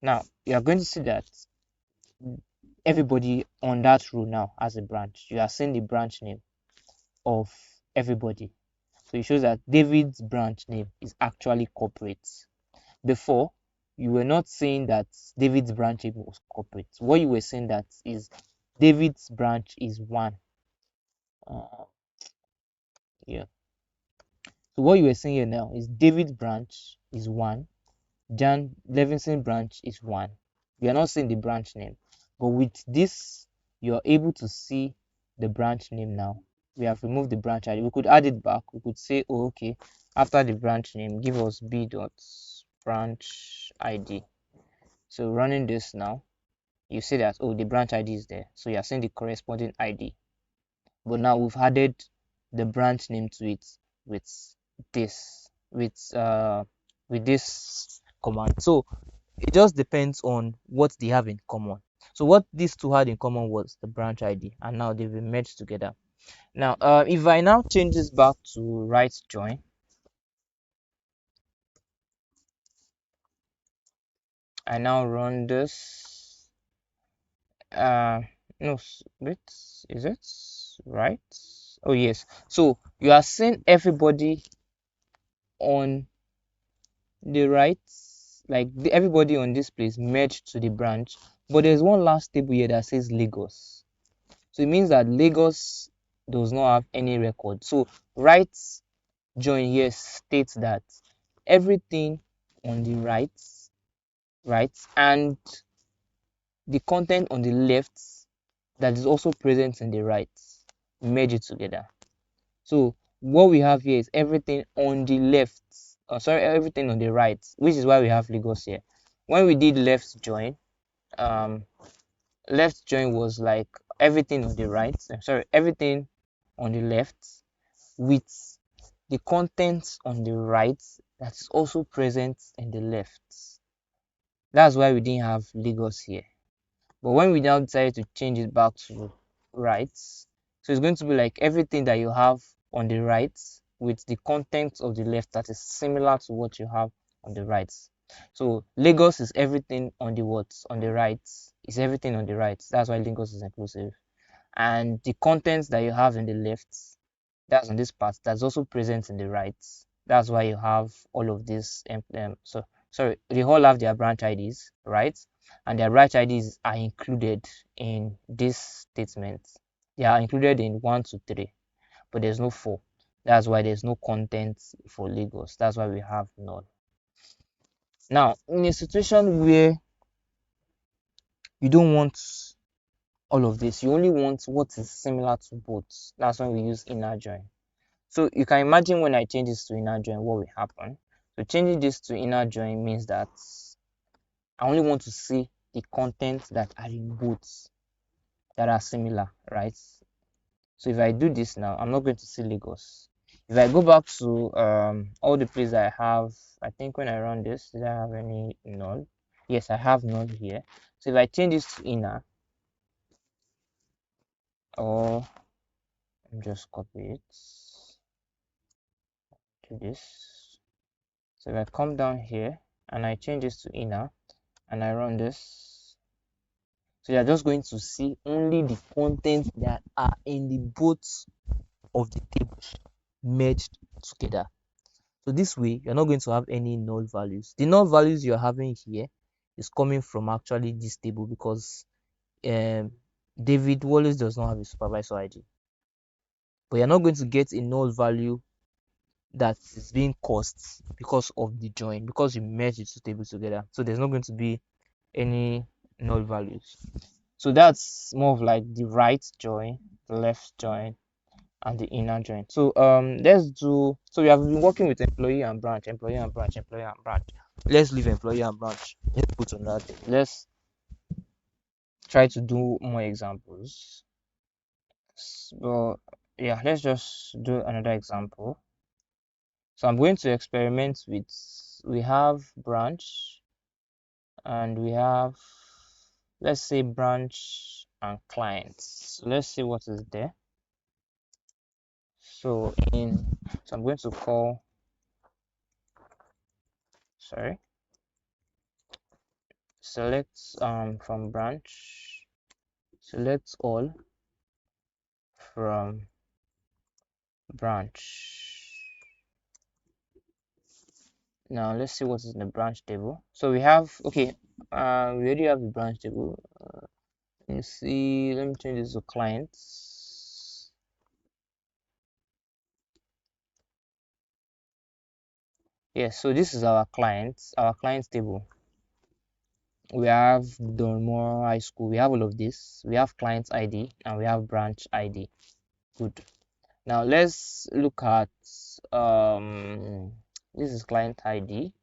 Now you are going to see that everybody on that row now has a branch. You are seeing the branch name of everybody. So it shows that David's branch name is actually corporate. Before, you were not saying that David's branch name was corporate. What you were saying that is David's branch is 1. Yeah. So what you were saying here now is David's branch is 1. Jan Levinson branch is 1. We are not saying the branch name. But with this, you are able to see the branch name now. We have removed the branch ID. We could add it back. We could say, okay, after the branch name, give us b dot branch ID. So running this now, you see that the branch ID is there. So you are seeing the corresponding ID. But now we've added the branch name to it with this command. So it just depends on what they have in common. So what these two had in common was the branch ID, and now they've been merged together. Now, if I now change this back to right join, I now run this. No, wait, is it right? Oh yes. So you are seeing everybody on the right, like everybody on this place merged to the branch, but there's one last table here that says Lagos. So it means that Lagos does not have any record. So right join here states that everything on the right, and the content on the left that is also present in the right, merge it together. So what we have here is everything on the left, everything on the right, which is why we have Lagos here. When we did left join was like everything on the right, everything on the left with the content on the right that is also present in the left. That's why we didn't have Lagos here. But when we now decided to change it back to right, so it's going to be like everything that you have on the right with the content of the left that is similar to what you have on the right. So Lagos is everything on the what? On the right. Is everything on the right. That's why Lagos is inclusive. And the contents that you have in the left, that's on this part, that's also present in the right. That's why you have all of this. They all have their branch IDs, right? And their branch IDs are included in this statement. They are included in 1 to 3, but there's no 4. That's why there's no content for Lagos. That's why we have none. Now, in a situation where you don't want all of this, you only want what is similar to both. That's when we use inner join. So you can imagine when I change this to inner join, what will happen. So changing this to inner join means that I only want to see the contents that are in both that are similar, right? So if I do this now, I'm not going to see Lagos. If I go back to all the places I have, I think when I run this, did I have any null? Yes, I have null here. So if I change this to inner, or just copy it to this. So if I come down here and I change this to inner and I run this, so you're just going to see only the contents that are in the both of the tables merged together. So this way you're not going to have any null values. The null values you're having here is coming from actually this table because David Wallace does not have a supervisor ID. But you're not going to get a null value that is being caused because of the join, because you merge the two tables together. So there's not going to be any null values. So that's more of like the right join, the left join, and the inner join. So let's do, so we have been working with employee and branch, employee and branch, employee and branch. Let's leave employee and branch. Let's put on that. Let's try to do more examples. So yeah, let's just do another example. So I'm going to experiment with, we have branch and we have, let's say, branch and clients. So let's see what is there. So I'm going to call, select from branch, select all from branch. Now let's see what is in the branch table. So we have, okay, we already have the branch table. Let me see, let me change this to clients. Yes, so this is our clients table. We have Donmore High School, we have all of this, we have client ID and we have branch ID. Good. Now let's look at this is client ID.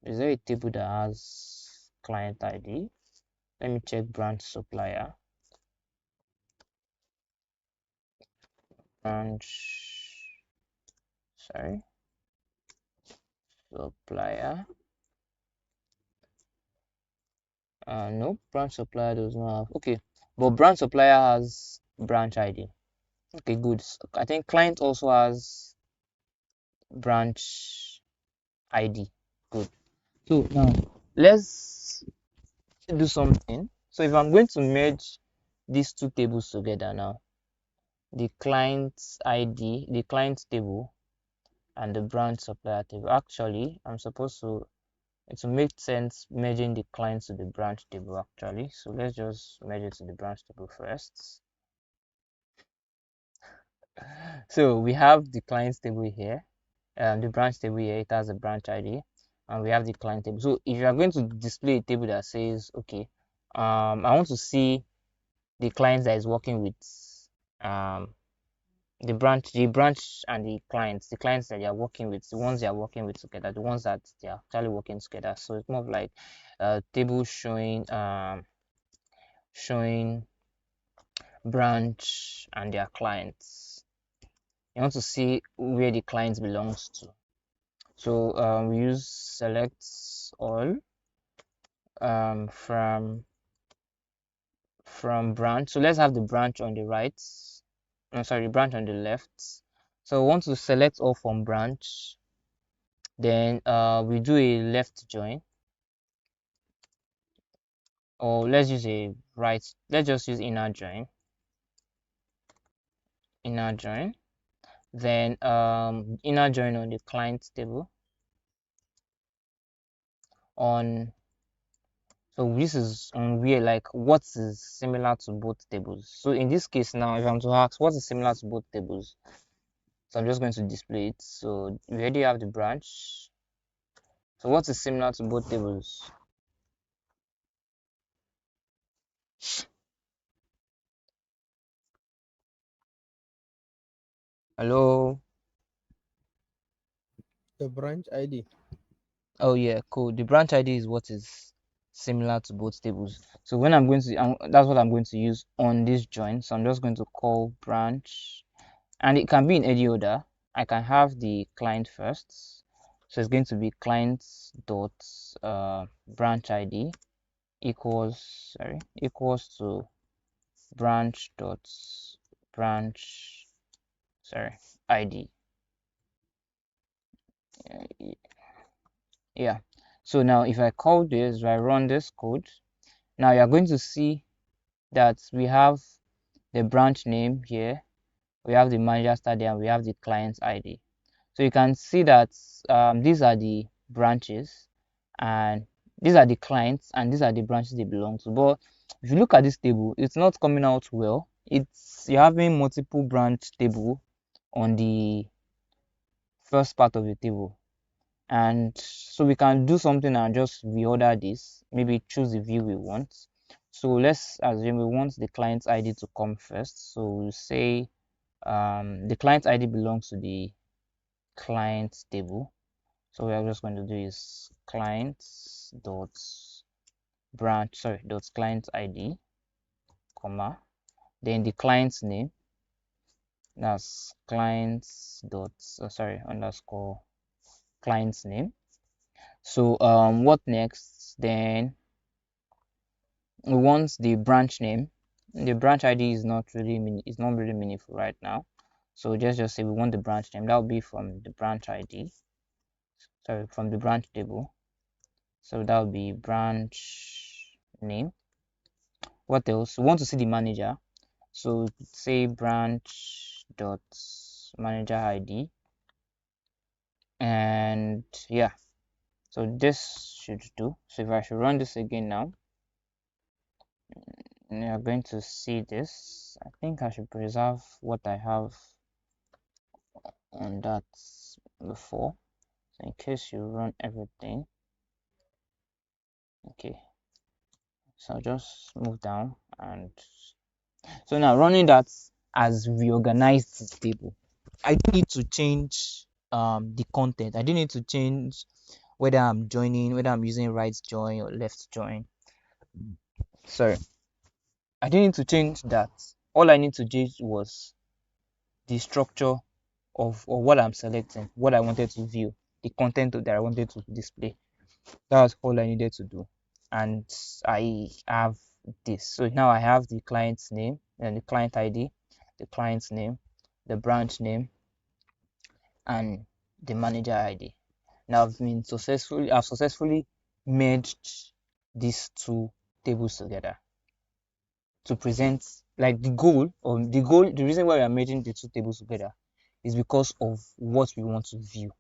Is there a table that has client ID? Let me check branch supplier. Supplier, No, branch supplier does not have. Okay, but branch supplier has branch ID. Okay, good. I think client also has branch ID. Good. So now let's do something. So if I'm going to merge these two tables together now, the client's ID, the client table, and the branch supplier table. Actually, I'm supposed to, it will make sense merging the client to the branch table actually. So let's just merge it to the branch table first. So we have the client table here, the branch table here, it has a branch ID, and we have the client table. So if you are going to display a table that says, okay, I want to see the clients that is working with the branch and the clients that they are working with, the ones they are working with together, the ones that they are actually working together. So it's more of like a table showing showing branch and their clients. You want to see where the client belongs to. So we use select all from branch. So let's have the branch on the right. No, sorry, branch on the left. So we want to select all from branch. Then we do a left join, or let's use a right. Let's just use inner join. Inner join. Then inner join on the client table. On so this is on where, like, what is similar to both tables. So in this case now, if I'm to ask what is similar to both tables, so I'm just going to display it. So we already have the branch. So what is similar to both tables? Hello? The branch ID. Oh yeah, cool. The branch ID is what is similar to both tables. So when I'm going to, that's what I'm going to use on this join. So I'm just going to call branch, and it can be in any order. I can have the client first. So it's going to be client dot branch ID equals to branch dot branch ID. Yeah. So now if I call this, if I run this code, now you're going to see that we have the branch name here, we have the manager start there, and we have the client's ID. So you can see that these are the branches, and these are the clients, and these are the branches they belong to. But if you look at this table, it's not coming out well. You're having multiple branch table on the first part of the table. And so we can do something and just reorder this, maybe choose the view we want. So let's assume we want the client's ID to come first. So we'll say the client's ID belongs to the client table. So we are just going to do is clients dot branch, dot client ID, comma, then the client's name, that's clients dot underscore client's name. So what next? Then we want the branch name. The branch ID is not really meaningful right now. So just say we want the branch name. That will be from the branch ID. From the branch table. So that will be branch name. What else? We want to see the manager. So say branch dot manager ID. And yeah. So this should do. So if I should run this again now, you're going to see this. I think I should preserve what I have on that before, so in case you run everything. Okay, so I'll just move down, and so now running that as reorganized this table, I don't need to change the content. I don't need to change whether I'm joining, whether I'm using right join or left join. Sorry, I didn't need to change that. All I need to change was the structure of what I'm selecting, what I wanted to view, the content that I wanted to display. That was all I needed to do. and I have this. So now I have the client's name and the client ID, the client's name, the branch name, and the manager ID. Now I've successfully merged these two tables together to present like the reason why we are merging the two tables together is because of what we want to view,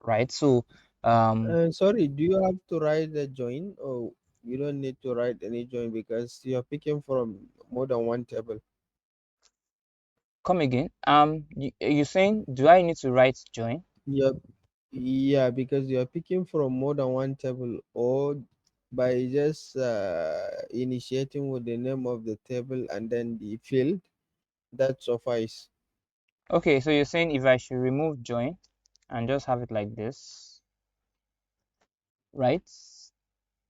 right? So Sorry, do you have to write the join, or you don't need to write any join because you're picking from more than one table? come again. You're saying, do I need to write join? Yep. Yeah, because you're picking from more than one table, or by just initiating with the name of the table and then the field, that suffice. Okay, so you're saying if I should remove join and just have it like this, right?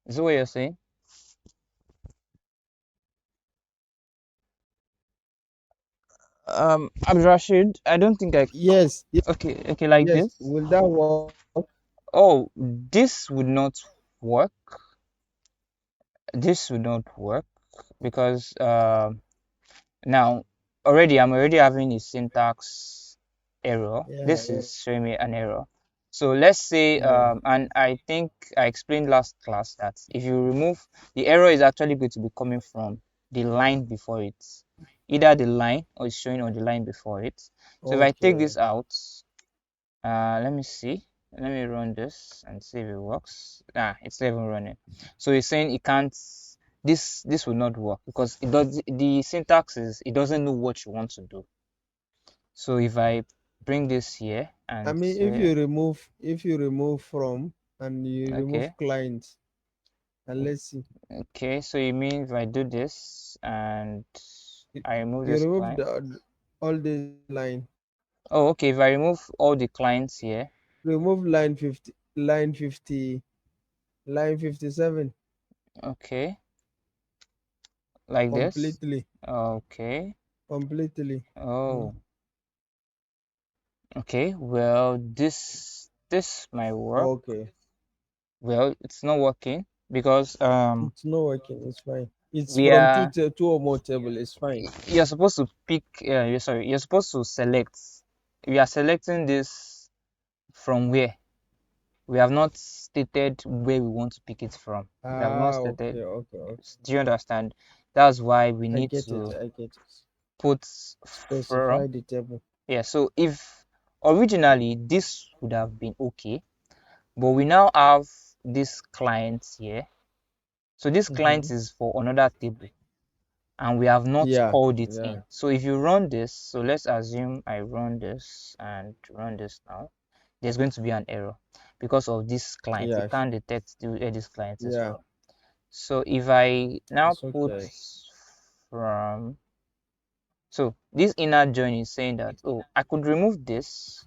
Is that what you're saying? Abdurrashid, I don't think I. Yes, Okay, like yes. this. Will that work? Oh, this would not work. This would not work because now I'm already having a syntax error. Yeah, This is showing me an error. So let's say yeah. and I think I explained last class that if you remove the error is actually going to be coming from the line before it, either the line or it's showing on the line before it. So if I take Okay. this out, let me see. Let me run this and see if it works. It's not even running. So it's saying it can't. This will not work because it does. The syntax is it doesn't know what you want to do. So if I bring this here I and mean, say, if you remove from and you remove okay, clients, and let's see, okay. So you mean if I do this and I remove you this remove client? all this line. Oh, okay. If I remove all the clients here, Remove line 57 okay, like this. completely, Okay. completely. Mm. Oh. Okay, well, this might work. Okay, Well, it's not working because it's not working. It's fine. It's we from are two or more table. It's fine. you're supposed to pick you're supposed to select. We are selecting this from where? We have not stated where we want to pick it from. We have not stated. Okay, okay, okay. Do you understand? That's why we I need get it. to I get it. put from. Specify the table. Yeah, so if originally this would have been okay, but we now have this client here. So this Mm-hmm. client is for another table and we have not Yeah, called it yeah, in. So if you run this, so let's assume I run this and run this now, there's going to be an error because of this client. It yeah, can't detect this client as yeah. well. So if I now It's put okay. from, so this inner join is saying that, oh, I could remove this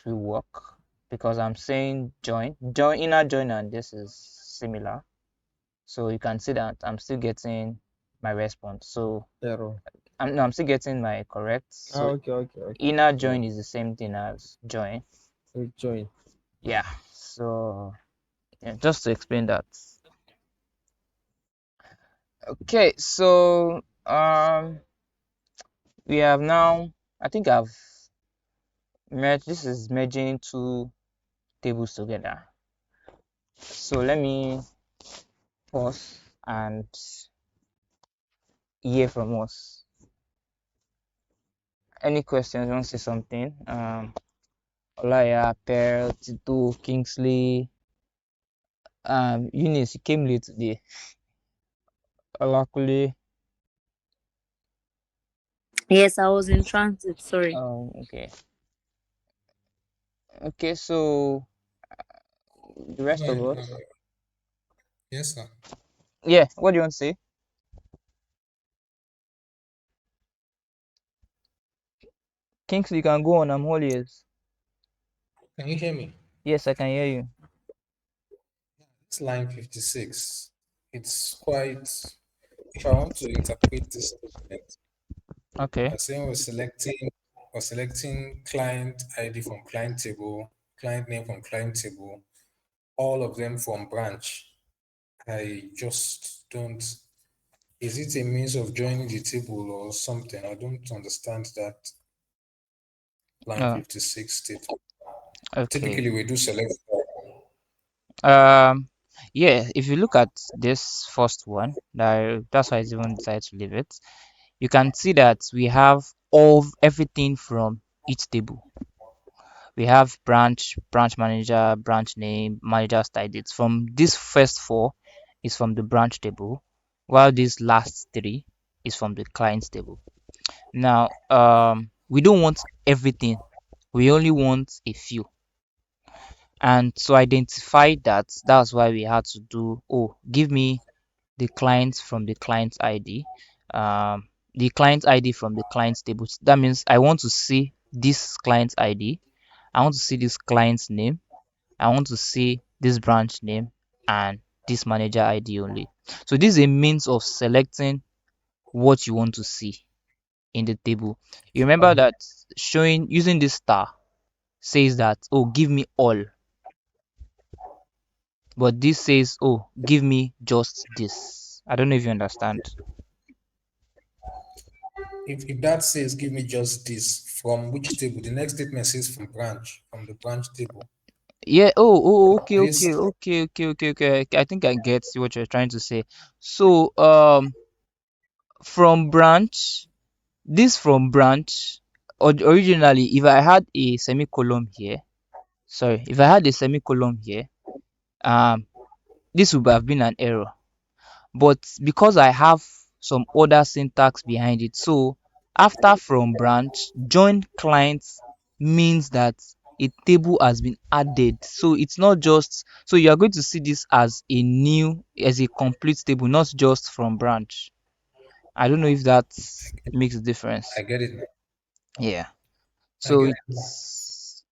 will work because I'm saying join inner join and this is similar. So you can see that I'm still getting my response. So Error. I'm still getting my correct. So Okay, okay, okay. inner Yeah. join is the same thing as join. Join. Yeah. So yeah, just to explain that. Okay. So we have now. I think I've merged. This is merging two tables together. So let me pause and hear from us. Any questions? Want to say something? Olaya, Pearl, Tito, Kingsley, Eunice, you came late today. Olakule, Yes, I was in transit. Sorry. okay. Okay, so the rest of Right. us. Yes, sir. Yeah, what do you want to say? Kingsley, you can go on, I'm all ears. Can you hear me? Yes, I can hear you. It's line 56. It's quite, if I want to interpret this statement, Okay. we're saying we're selecting client ID from client table, client name from client table, all of them from branch. I just don't. Is it a means of joining the table or something? I don't understand that line Uh, 56 statement. okay. Typically, we do select. Um, yeah, if you look at this first one, that's why I even decided to leave it. You can see that we have all everything from each table. We have branch manager, branch name, manager style dates. From this first four is from the branch table, while these last three is from the clients table. Now, we don't want everything. We only want a few. And to identify that, that's why we had to do, oh, give me the clients from the client ID, the client ID from the client's table. That means I want to see this client ID. I want to see this client's name. I want to see this branch name and this manager ID only. So this is a means of selecting what you want to see in the table. You remember that showing using this star says that, oh, give me all, but this says, oh, give me just this. I don't know if you understand. If that says give me just this, from which table? The next statement says from the branch table. Yeah. Okay, This okay. I think I get what you're trying to say. So, from branch, this from branch, originally, if I had a semicolon here, sorry, if I had a semicolon here, um, this would have been an error. But because I have some other syntax behind it, so after from branch, join clients means that a table has been added. So it's not just, so you are going to see this as a complete table, not just from branch. I don't know if that makes a difference. I get it now. Yeah. I So get it.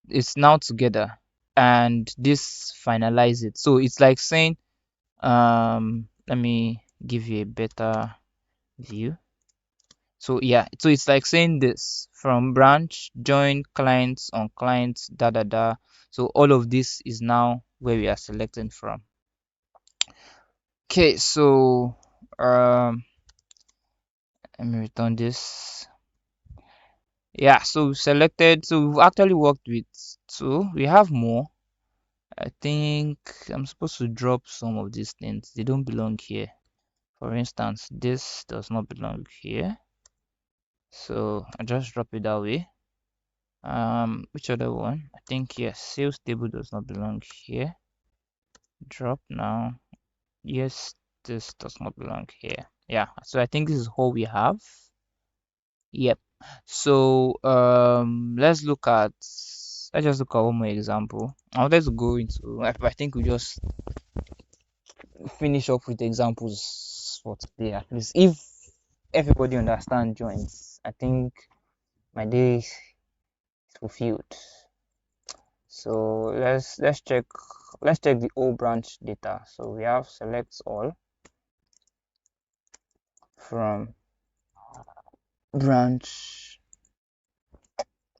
it's now together, and this finalize it. So it's like saying, let me give you a better view. So yeah, so it's like saying this from branch, join clients on clients, da da da. So all of this is now where we are selecting from. Okay, so let me return this. Yeah, so we've selected, so we've actually worked with two. We have more. I think I'm supposed to drop some of these things. They don't belong here. For instance, this does not belong here. So I just drop it that way. Which other one? I think yes, sales table does not belong here. Drop now. Yes, this does not belong here. Yeah, so I think this is all we have. Yep. So let's just look at one more example. I wanted to go into I think we just finish up with examples for today at least. If everybody understand joints, I think my day is fulfilled. So let's check the all branch data. So we have select all from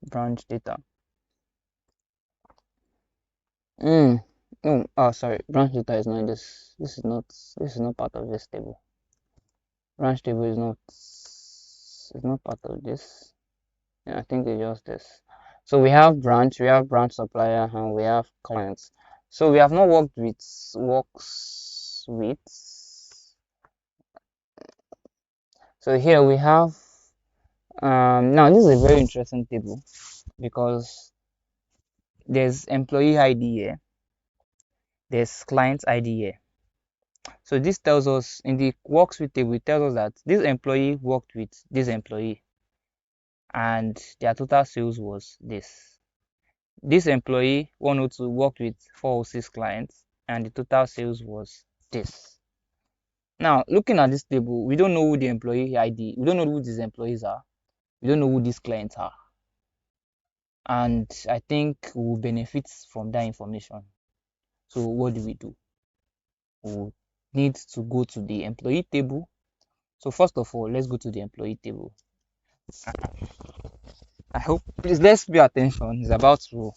branch data. No, oh sorry, branch data is not this. This is not part of this table. Branch table is not part of this. Yeah, I think it's just this. So we have branch supplier, and we have clients. So we have not worked with works with. So here we have now this is a very interesting table because there's employee ID here, there's client ID here. So this tells us in the works with table, it tells us that this employee worked with this employee and their total sales was this. This employee 102 worked with 406 clients and the total sales was this. Now looking at this table, we don't know who the employee ID, we don't know who these employees are, we don't know who these clients are. And I think we'll benefit from that information. So what do? We need to go to the employee table. So first of all, let's go to the employee table. I hope, please let's pay attention. It's about to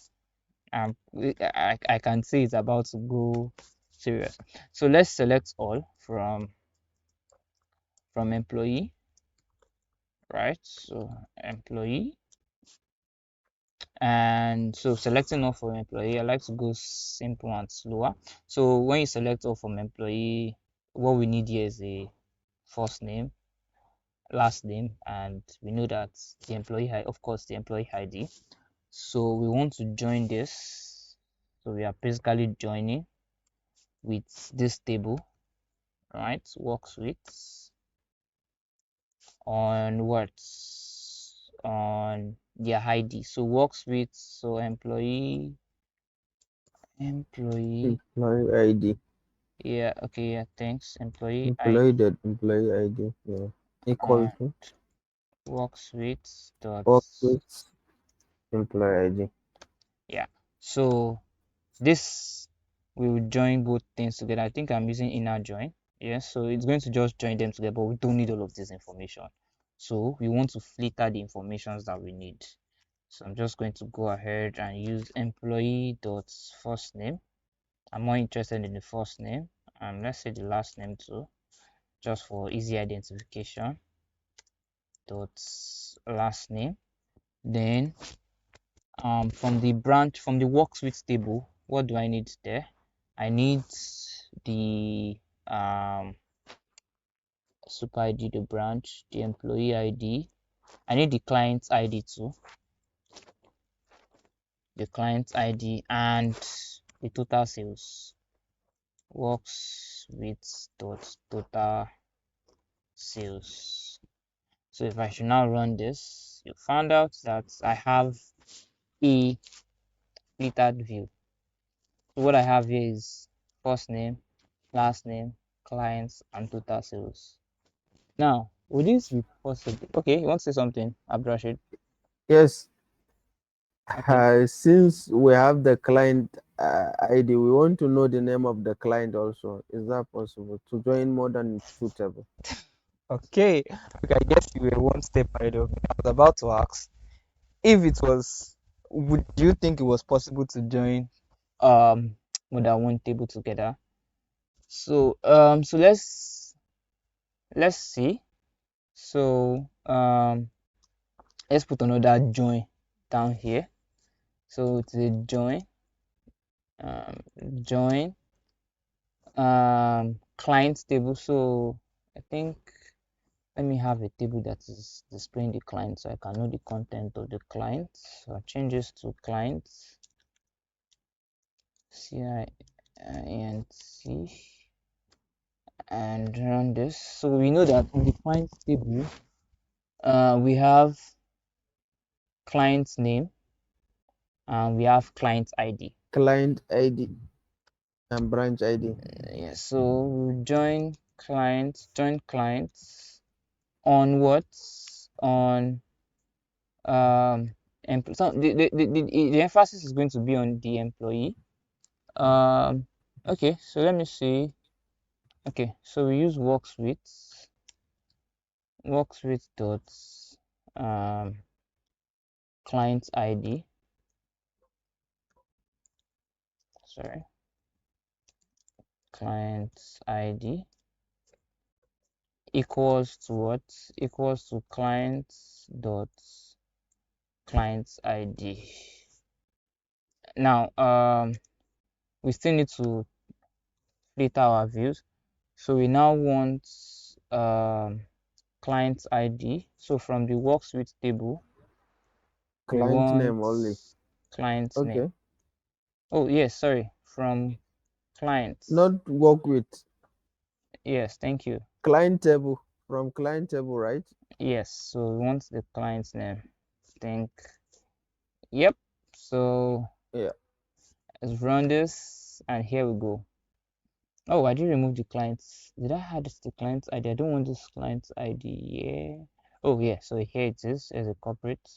I can see it's about to go serious. So let's select all from employee, right? So employee, and so selecting all from employee, I like to go simple and slower. So when you select all from employee, what we need here is a first name, last name, and we know that the employee, of course, the employee ID. So we want to join this. So we are basically joining with this table, right? Works with on what? On their ID. So works with, so employee, Employee ID. yeah, okay, yeah, thanks. Employee Employee ID employee ID. Yeah. Equal to works with dot, office employee ID. yeah. So this we will join both things together. I think I'm using inner join. Yeah, so it's going to just join them together, but we don't need all of this information. So we want to filter the informations that we need. So I'm just going to go ahead and use employee dot first name. I'm more interested in the first name, and let's say the last name too, just for easy identification. Dot last name. Then from the branch, from the works with table, what do I need there? I need the super ID, the branch, the employee ID. I need the client's ID too, the client's ID, and the total sales. Works with dot total sales. So if I should now run this, you found out that I have a filtered view. So what I have here is first name, last name, clients, and total sales. Now, would this be possible? Okay, you want to say something, Abdurrashid? Yes. Okay. Since we have the client ID, we want to know the name of the client also. Is that possible to join more than two tables? Okay. Okay, I guess you were one step ahead of me. I was about to ask if it was, would you think it was possible to join more than one table together? So so let's see. So let's put another join down here. So it's a join, um, join, client table. So I think let me have a table that is displaying the client so I can know the content of the client. So I change this to clients, CINT, and run this. So we know that in the client table, we have client's name and we have client ID. Client ID and branch ID. Yeah, so we join clients on what? On so the emphasis is going to be on the employee. Okay, so let me see. Okay, so we use works with dot client ID. Sorry, client ID equals to what? Equals to clients dot client's ID. Now we still need to filter our views. So we now want client's ID. So from the works with table, we Client want name only. client's Okay. name. Oh yes, sorry, from clients. Not work with Yes, thank you. client table, from client table, right? Yes, so we want the client's name. Think. Yep. So Yeah. let's run this, and here we go. Oh, I did remove the clients. Did I add the client's ID? I don't want this client's ID. Yeah. Oh yeah. So here it is as a corporate.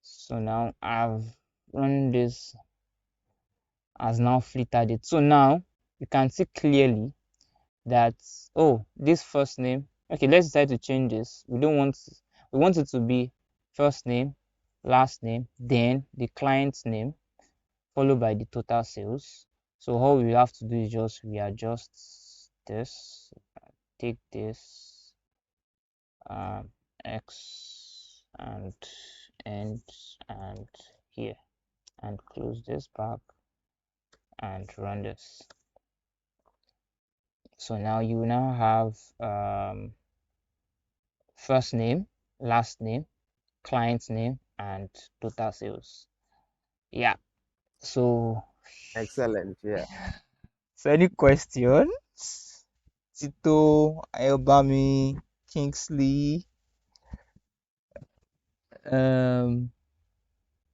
So now I've run this, has now filtered it. So now you can see clearly that, oh, this first name. Okay, let's decide to change this. We want it to be first name, last name, then the client's name, followed by the total sales. So all we have to do is just readjust this, take this X and end and here, and close this back and run this. So now you now have first name, last name, client's name, and total sales. Yeah. So Excellent. Yeah. any questions? Tito, Ayobami, Kingsley,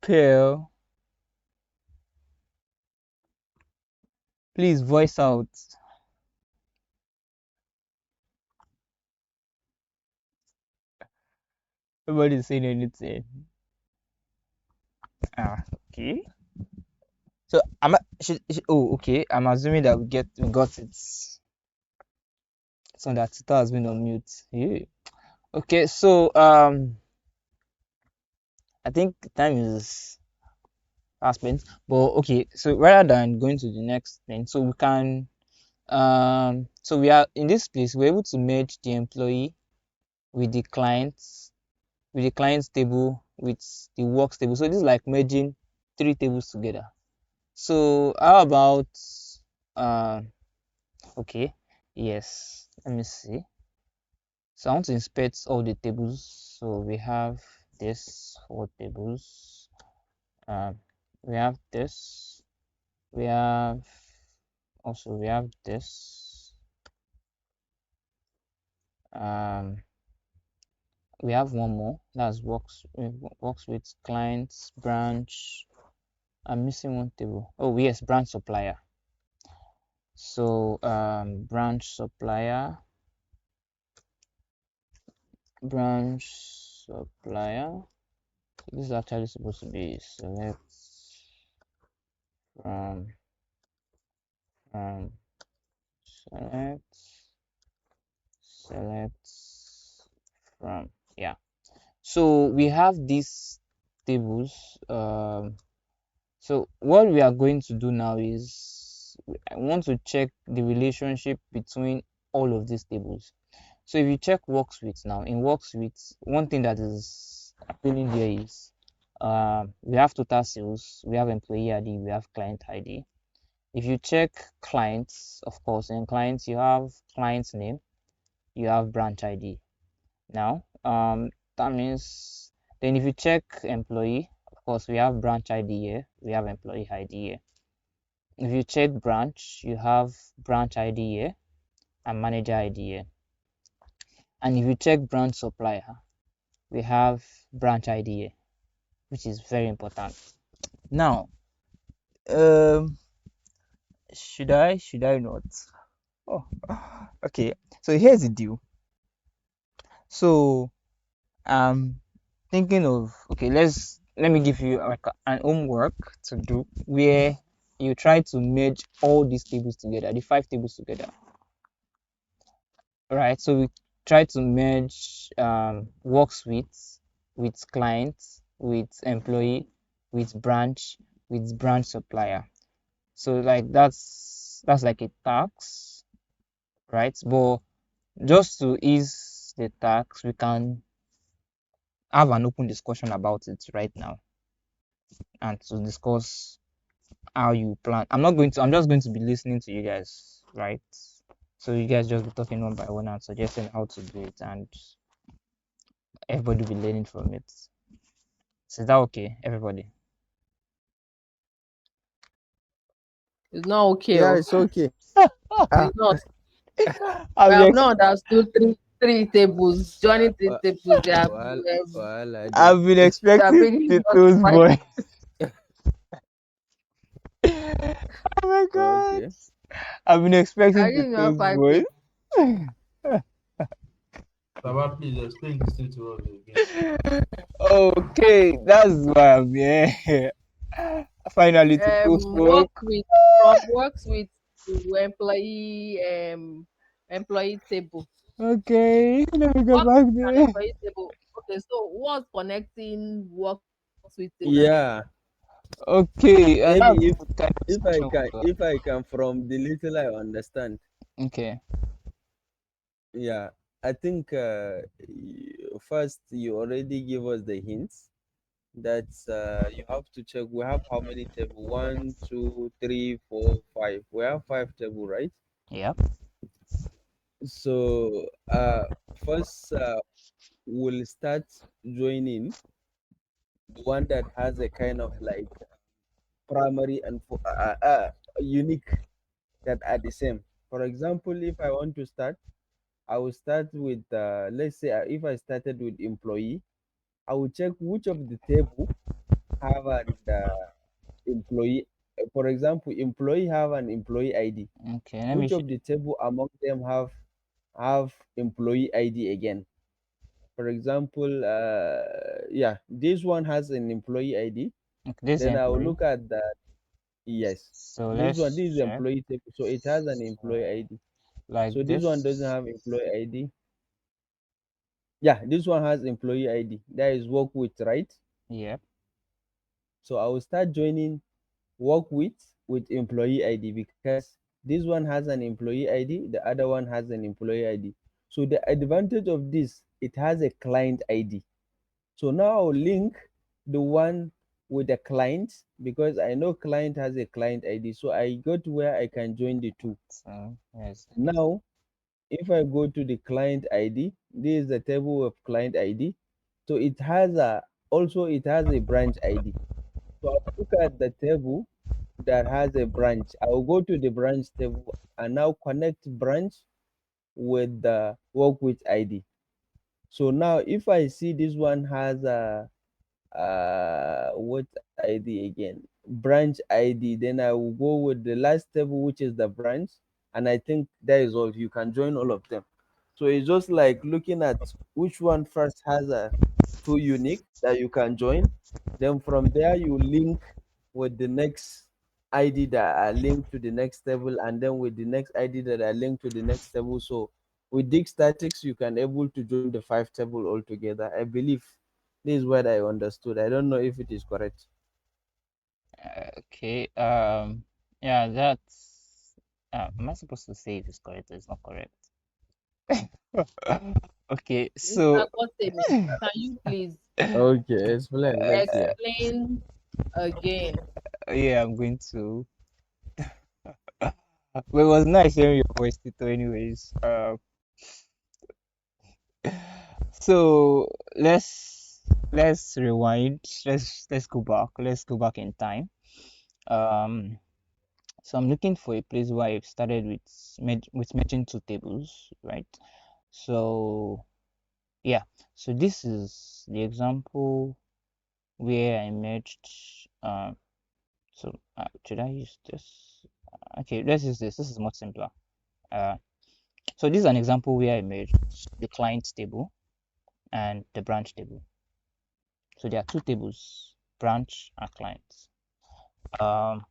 Pearl, please voice out. Nobody's saying anything. Okay. So okay. I'm assuming that we got it. So that Tito has been on mute. Yeah. Okay. So I think time is fast spent. But okay. So rather than going to the next thing, so we can so we are in this place. We're able to merge the employee with the clients, with the clients table, with the works table. So this is like merging 3 tables together. So how about okay, yes, let me see. So I want to inspect all the tables. So we have this 4 tables. We have this. We have this. We have one more. That's works with clients branch. I'm missing one table. Oh yes, branch supplier. So branch supplier. This is actually supposed to be select from select from, yeah. So we have these tables. So what we are going to do now is I want to check the relationship between all of these tables. So if you check works with now, in works with, one thing that is appealing here is we have total sales, we have employee ID, we have client ID. If you check clients, of course, in clients you have client's name, you have branch ID. Now that means, then if you check employee, of course we have branch ID here, we have employee ID here. If you check branch, you have branch ID here and manager ID here. And if you check branch supplier, we have branch ID here, which is very important. Now should I not? Oh, okay. So here's the deal. So I'm thinking of, okay, let me give you like an homework to do where you try to merge all these tables together, the 5 tables together. Right, so we try to merge works with clients, with employee, with branch supplier. So like that's like a tax, right? But just to ease the tax, we can have an open discussion about it right now and to discuss how you plan. I'm just going to be listening to you guys, right? So you guys just be talking one by one and suggesting how to do it, and everybody will be learning from it. So is that okay, everybody? It's not okay. Yeah, it's okay. It's not. I have not understood three tables. Joining 3 tables, they have I've been expecting Tito's voice. Oh my god. Okay. I've been expecting Tito's voice. Baba, please explain this thing to us again. Okay, that's why I'm here. Finally, Tito spoke. Works with employee table. Okay, let me go back there. Employee table. Okay, so what's connecting works with table? Yeah. Okay, that's Maybe the kind of discussion we do. if I can from the little I understand. Okay. Yeah, I think first you already give us the hints that you have to check. We have how many table? One, two, three, four, five. We have five table, right? Yep. So first we'll start joining the one that has a kind of like primary and unique that are the same. For example, if I want to start, I will start with let's say if I started with employee, I will check which of the table have an employee. For example, employee have an employee ID. Okay. Let me Which show. of the table among them have employee ID again? For example, yeah, this one has an employee ID. Okay, this Then I will employee. look at the yes. So This one, let's this is check. employee table, so it has an employee So ID. like So this one doesn't this. have employee ID. Yeah, this one has employee ID. That is work with, right? Yep. So I will start joining work with employee ID because this one has an employee ID, the other one has an employee ID. So the advantage of this, it has a client ID. So now I'll link the one with the client because I know client has a client ID. So I go to where I can join the two. So yes. Now, if I go to the client ID, this is the table of client ID. So it has a branch ID. So I'll look at the table that has a branch. I will go to the branch table and now connect branch with the work with ID. So now if I see this one has a what ID again? Branch ID, then I will go with the last table, which is the branch, and I think that is all. You can join all of them. So it's just like looking at which one first has a two unique that you can join. Then from there you link with the next ID that are linked to the next table, and then with the next ID that are linked to the next table. So with Dig Statics, you can able to join the five table altogether. I believe this is what I understood. I don't know if it is correct. Okay. Yeah, that's am I supposed to say it is correct or it's not correct? Okay, Mr. so Kotemi, can you please Okay, explain. Let's hear. explain again? yeah, I'm going to. But it was nice hearing your voice, Tito. Anyways, so let's rewind. Let's go back. Let's go back in time. Um, so I'm looking for a place where I've started with merging two tables, right? So yeah, so this is the example where I merged. So should I use this? Okay, let's use this. This is much simpler. Uh, so this is an example where I merged the client table and the branch table. So there are two tables, branch and client. Um,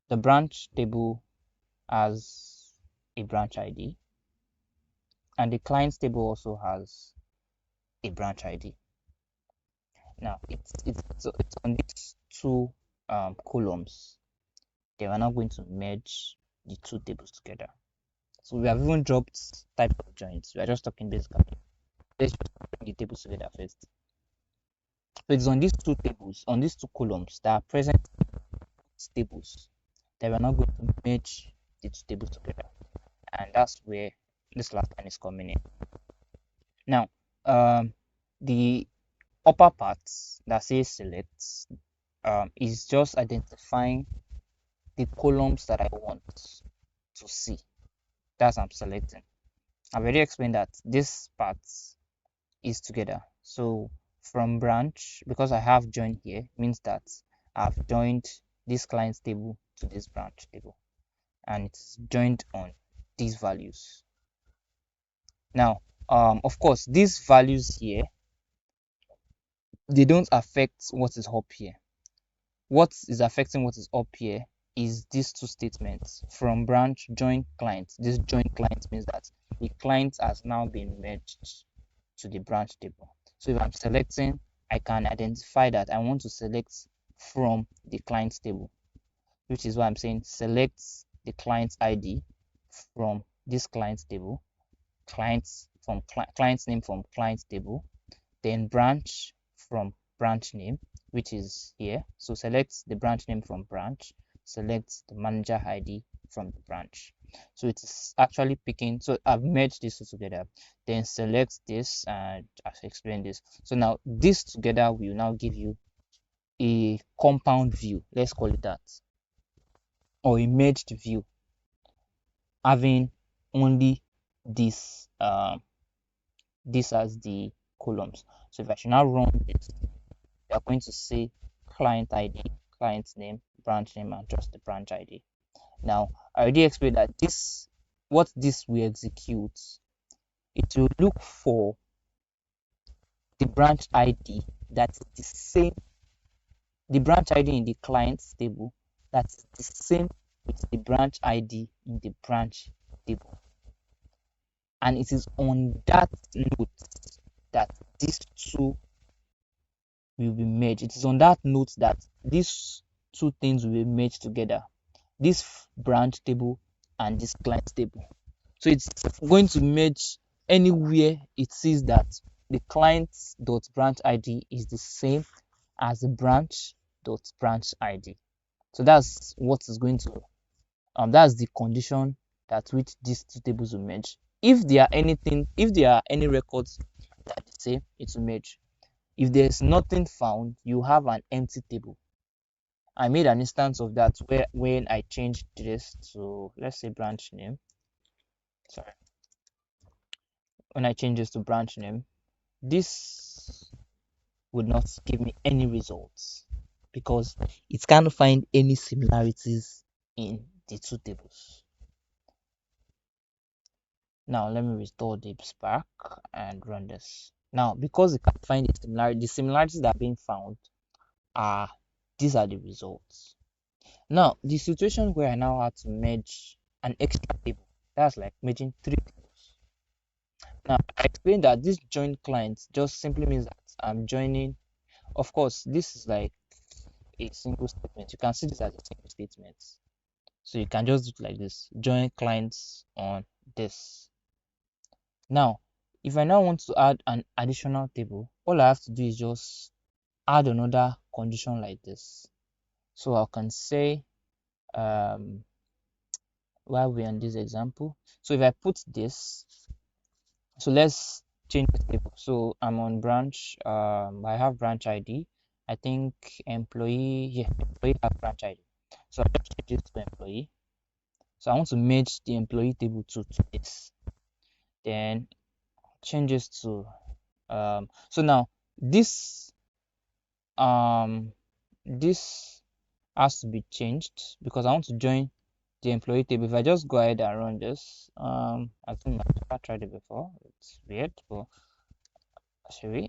the branch table has a branch ID, and the client table also has a branch ID. Now it's on these two columns. They are now going to merge the two tables together. So we have even dropped type of joints. We are just talking basically. Let's just bring the tables together first. So it's on these two tables, on these two columns that are present tables that we're not going to merge the two tables together. And that's where this last line is coming in. Now, the upper part that says select is just identifying the columns that I want to see. That's I'm selecting. I've already explained that this part is together. So from branch, because I have joined here, means that I've joined this client's table to this branch table, and it's joined on these values. Now, of course, these values here, they don't affect what is up here. What is affecting what is up here is these two statements from branch join client. This join client means that the client has now been merged to the branch table. So if I'm selecting, I can identify that I want to select from the client's table, which is why I'm saying select the client's ID from this client's table, client's name from client's table, then branch from branch name, which is here. So select the branch name from branch, select the manager ID from the branch. So it is actually picking. So I've merged these two together, then select this and I've explained this. So now this together will now give you a compound view, let's call it that, or a merged view, having only this this as the columns. So if I should now run this, we are going to see client ID, client name, branch name, and just the branch ID. Now I already explained that this, what this will execute, it will look for the branch ID that's the same, the branch ID in the client's table that's the same with the branch ID in the branch table. And it is on that note that these two will be merged. It is on that note that these two things will be merged together, this branch table and this client table. So it's going to merge anywhere it sees that the client.branch ID is the same as the branch.branch ID. So that's what is going to that's the condition that which these two tables will merge. If there are any records that say it will merge. If there's nothing found, you have an empty table. I made an instance of that where when I changed this to, let's say, branch name. Sorry. When I change this to branch name, this would not give me any results because it can't find any similarities in the two tables. Now let me restore the Spark and run this. Now because it can't find the similarities that are being found are, these are the results. Now the situation where I now had to merge an extra table, that's like merging three tables. Now I explained that this join client just simply means that I'm joining. Of course, this is like a single statement. You can see this as a single statement. So you can just do it like this: join clients on this. Now, if I now want to add an additional table, all I have to do is just add another condition like this. So I can say, while we're on this example, so if I put this, so let's change the table. So I'm on branch, I have branch ID. I think employee, yeah, employee have branch ID. So I just change this to employee. So I want to merge the employee table to this. Then changes to so now this this has to be changed because I want to join the employee table. If I just go ahead and run this, I think I've tried it before. It's weird, but should we?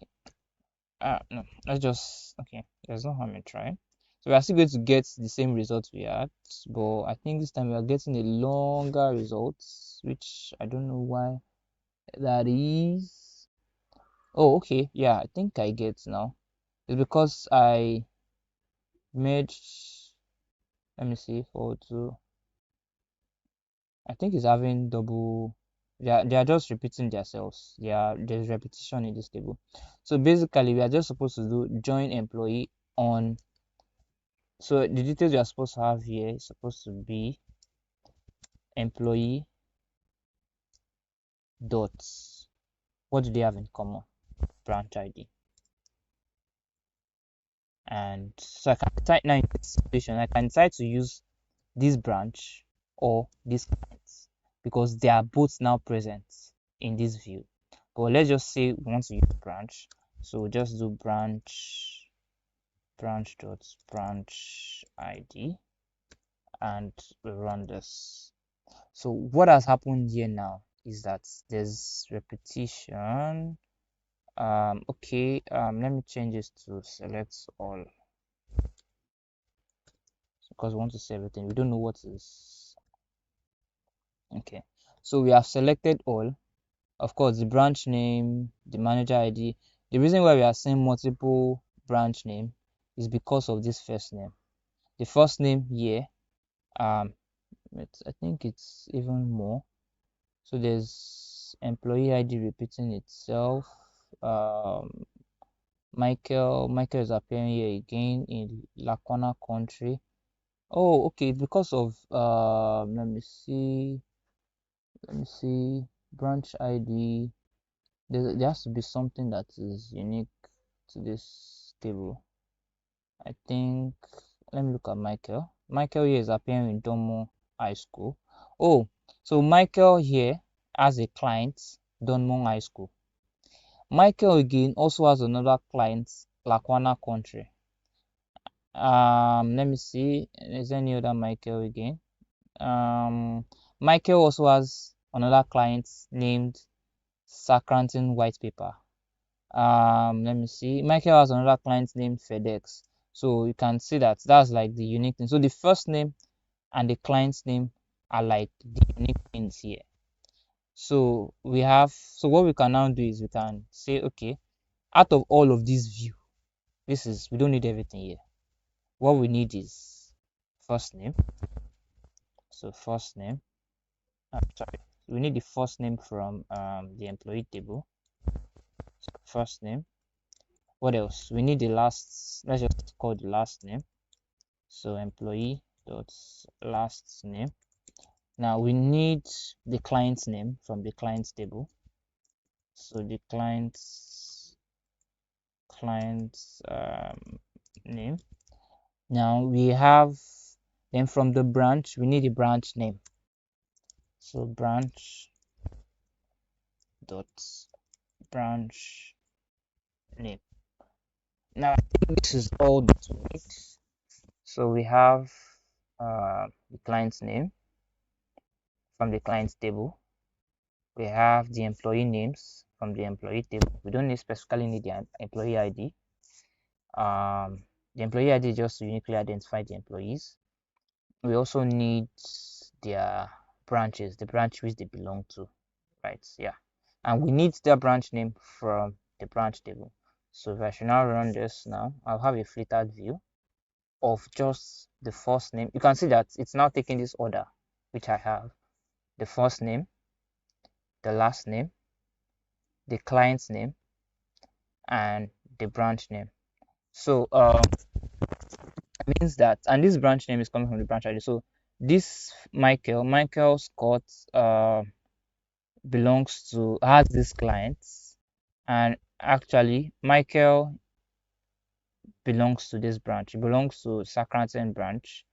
No, let's just, okay, there's no harm in trying. So we are still going to get the same results we had, but I think this time we are getting a longer results, which I don't know why that is. Oh, okay, yeah, I think I get now. It's because I made, let me see, 4 2. I think it's having double. They are just repeating themselves. There's repetition in this table. So basically, we are just supposed to do join employee on. So the details you are supposed to have here is supposed to be employee dots. What do they have in common? Branch ID. And so I can decide now in this situation, I can decide to use this branch or this client because they are both now present in this view. But let's just say we want to use branch, so we'll just do branch dot branch ID and we run this. So what has happened here now is that there's repetition. Okay, let me change this to select all because we want to see everything. We don't know what is. Okay, so we have selected all. Of course, the branch name, the manager ID. The reason why we are seeing multiple branch name is because of this first name. The first name here, I think it's even more. So there's employee ID repeating itself. Michael is appearing here again in Lackawanna country. Oh, okay, because of let me see, branch ID. There has to be something that is unique to this table. I think, let me look at Michael. Michael here is appearing in Domo High School. Oh, so Michael here has a client, Domo High School. Michael again also has another client, Lackawanna country. Let me see, is there any other Michael again? Michael also has another client named Sacranton White Paper. Let me see, Michael has another client named FedEx. So you can see that that's like the unique thing. So the first name and the client's name are like the unique things here. So what we can now do is we can say, okay, out of all of this view, we don't need everything here. What we need is first name. So first name, sorry, we need the first name from the employee table. So first name. What else? We need the last, let's just call the last name. So employee dot last name. Now we need the client's name from the client's table. So the client's name. Now we have, then from the branch we need the branch name. So branch dot branch name. Now I think this is all that we need. So we have the client's name from the client's table. We have the employee names from the employee table. We don't specifically need the employee ID. The employee ID just to uniquely identify the employees. We also need their branches, the branch which they belong to, right? Yeah, and we need their branch name from the branch table. So if I should now run this now, I'll have a filtered view of just the first name. You can see that it's now taking this order, which I have the first name, the last name, the client's name, and the branch name. So means that, and this branch name is coming from the branch ID. So this Michael Scott has this client, and actually Michael belongs to this branch. It belongs to Sacranton branch.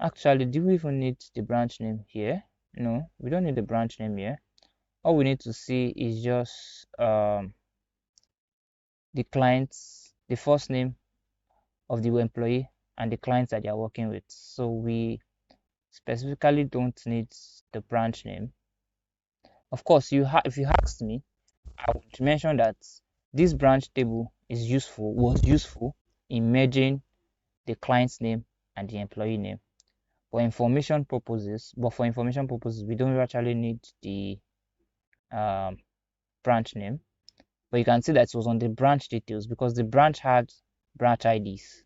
Actually, do we even need the branch name here? No, we don't need the branch name here. All we need to see is just the clients, the first name of the employee and the clients that they are working with. So we specifically don't need the branch name. Of course, if you asked me, I would mention that this branch table was useful in merging the client's name and the employee name. For information purposes, we don't actually need the branch name. But you can see that it was on the branch details because the branch had branch IDs.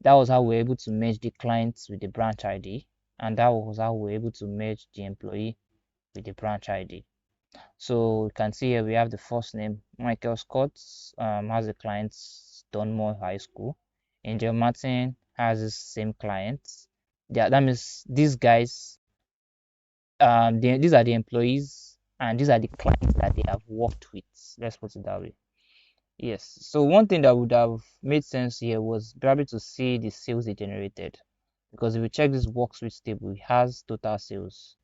That was how we were able to merge the clients with the branch ID, and that was how we were able to merge the employee with the branch ID. So you can see here we have the first name, Michael Scott, has the client Dunmore High School. Angel Martin has the same client. That means these guys, these are the employees, and these are the clients that they have worked with. Let's put it that way. Yes. So one thing that would have made sense here was probably to see the sales they generated, because if you check this workspace table, it has total sales.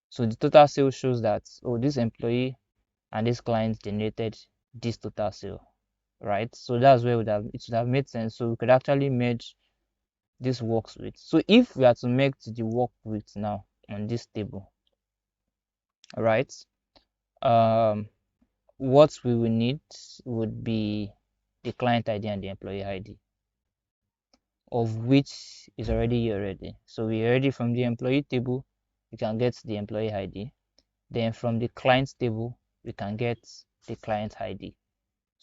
So the total sales shows that, oh, this employee and this client generated this total sale, right? So that's where it would have made sense. So we could actually merge this works with. So if we are to make the work with now on this table, right? What we will need would be the client ID and the employee ID, of which is already here already. So we already from the employee table, we can get the employee ID. Then from the client table, we can get the client ID.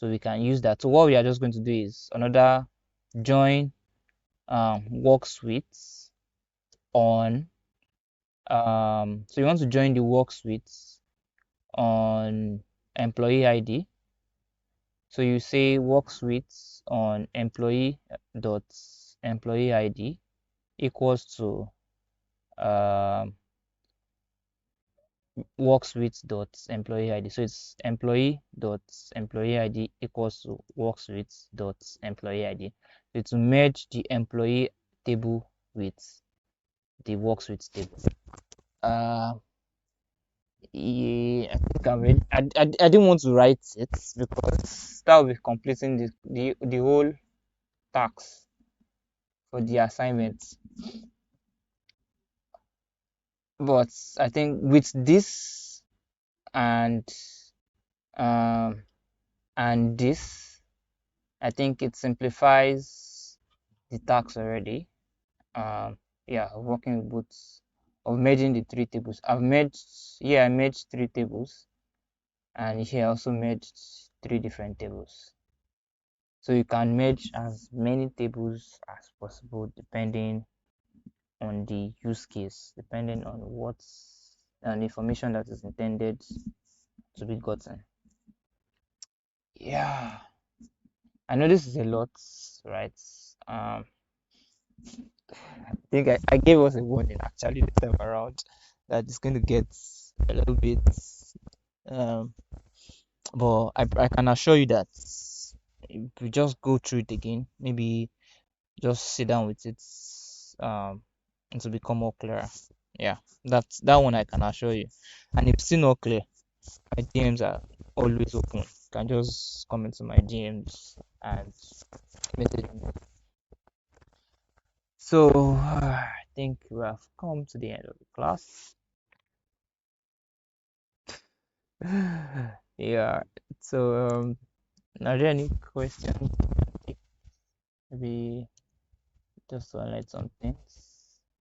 So we can use that. So what we are just going to do is another join work suites on so you want to join the work suites on employee ID. So you say work suites on employee dot employee ID equals to work suites dot employee ID. So it's employee dot employee ID equals to work suites dot employee ID. So to merge the employee table with the work suites table. Yeah, I think I'm ready. I didn't want to write it because that will be completing the whole task for the assignment. But I think with this and this, I think it simplifies the task already. Yeah, working with both of merging the three tables. I merged three tables, and here I also merged three different tables. So you can merge as many tables as possible depending on the use case, depending on what's the information that is intended to be gotten. Yeah, I know this is a lot, right? I think I gave us a warning actually this time around that it's going to get a little bit but I can assure you that if we just go through it again, maybe just sit down with it and to become more clearer. Yeah, that one I can assure you. And if it's still not clear, my DMs are always open. You can just come into my DMs and message me. So I think we have come to the end of the class. Yeah, so are there any questions? Maybe just to highlight some things.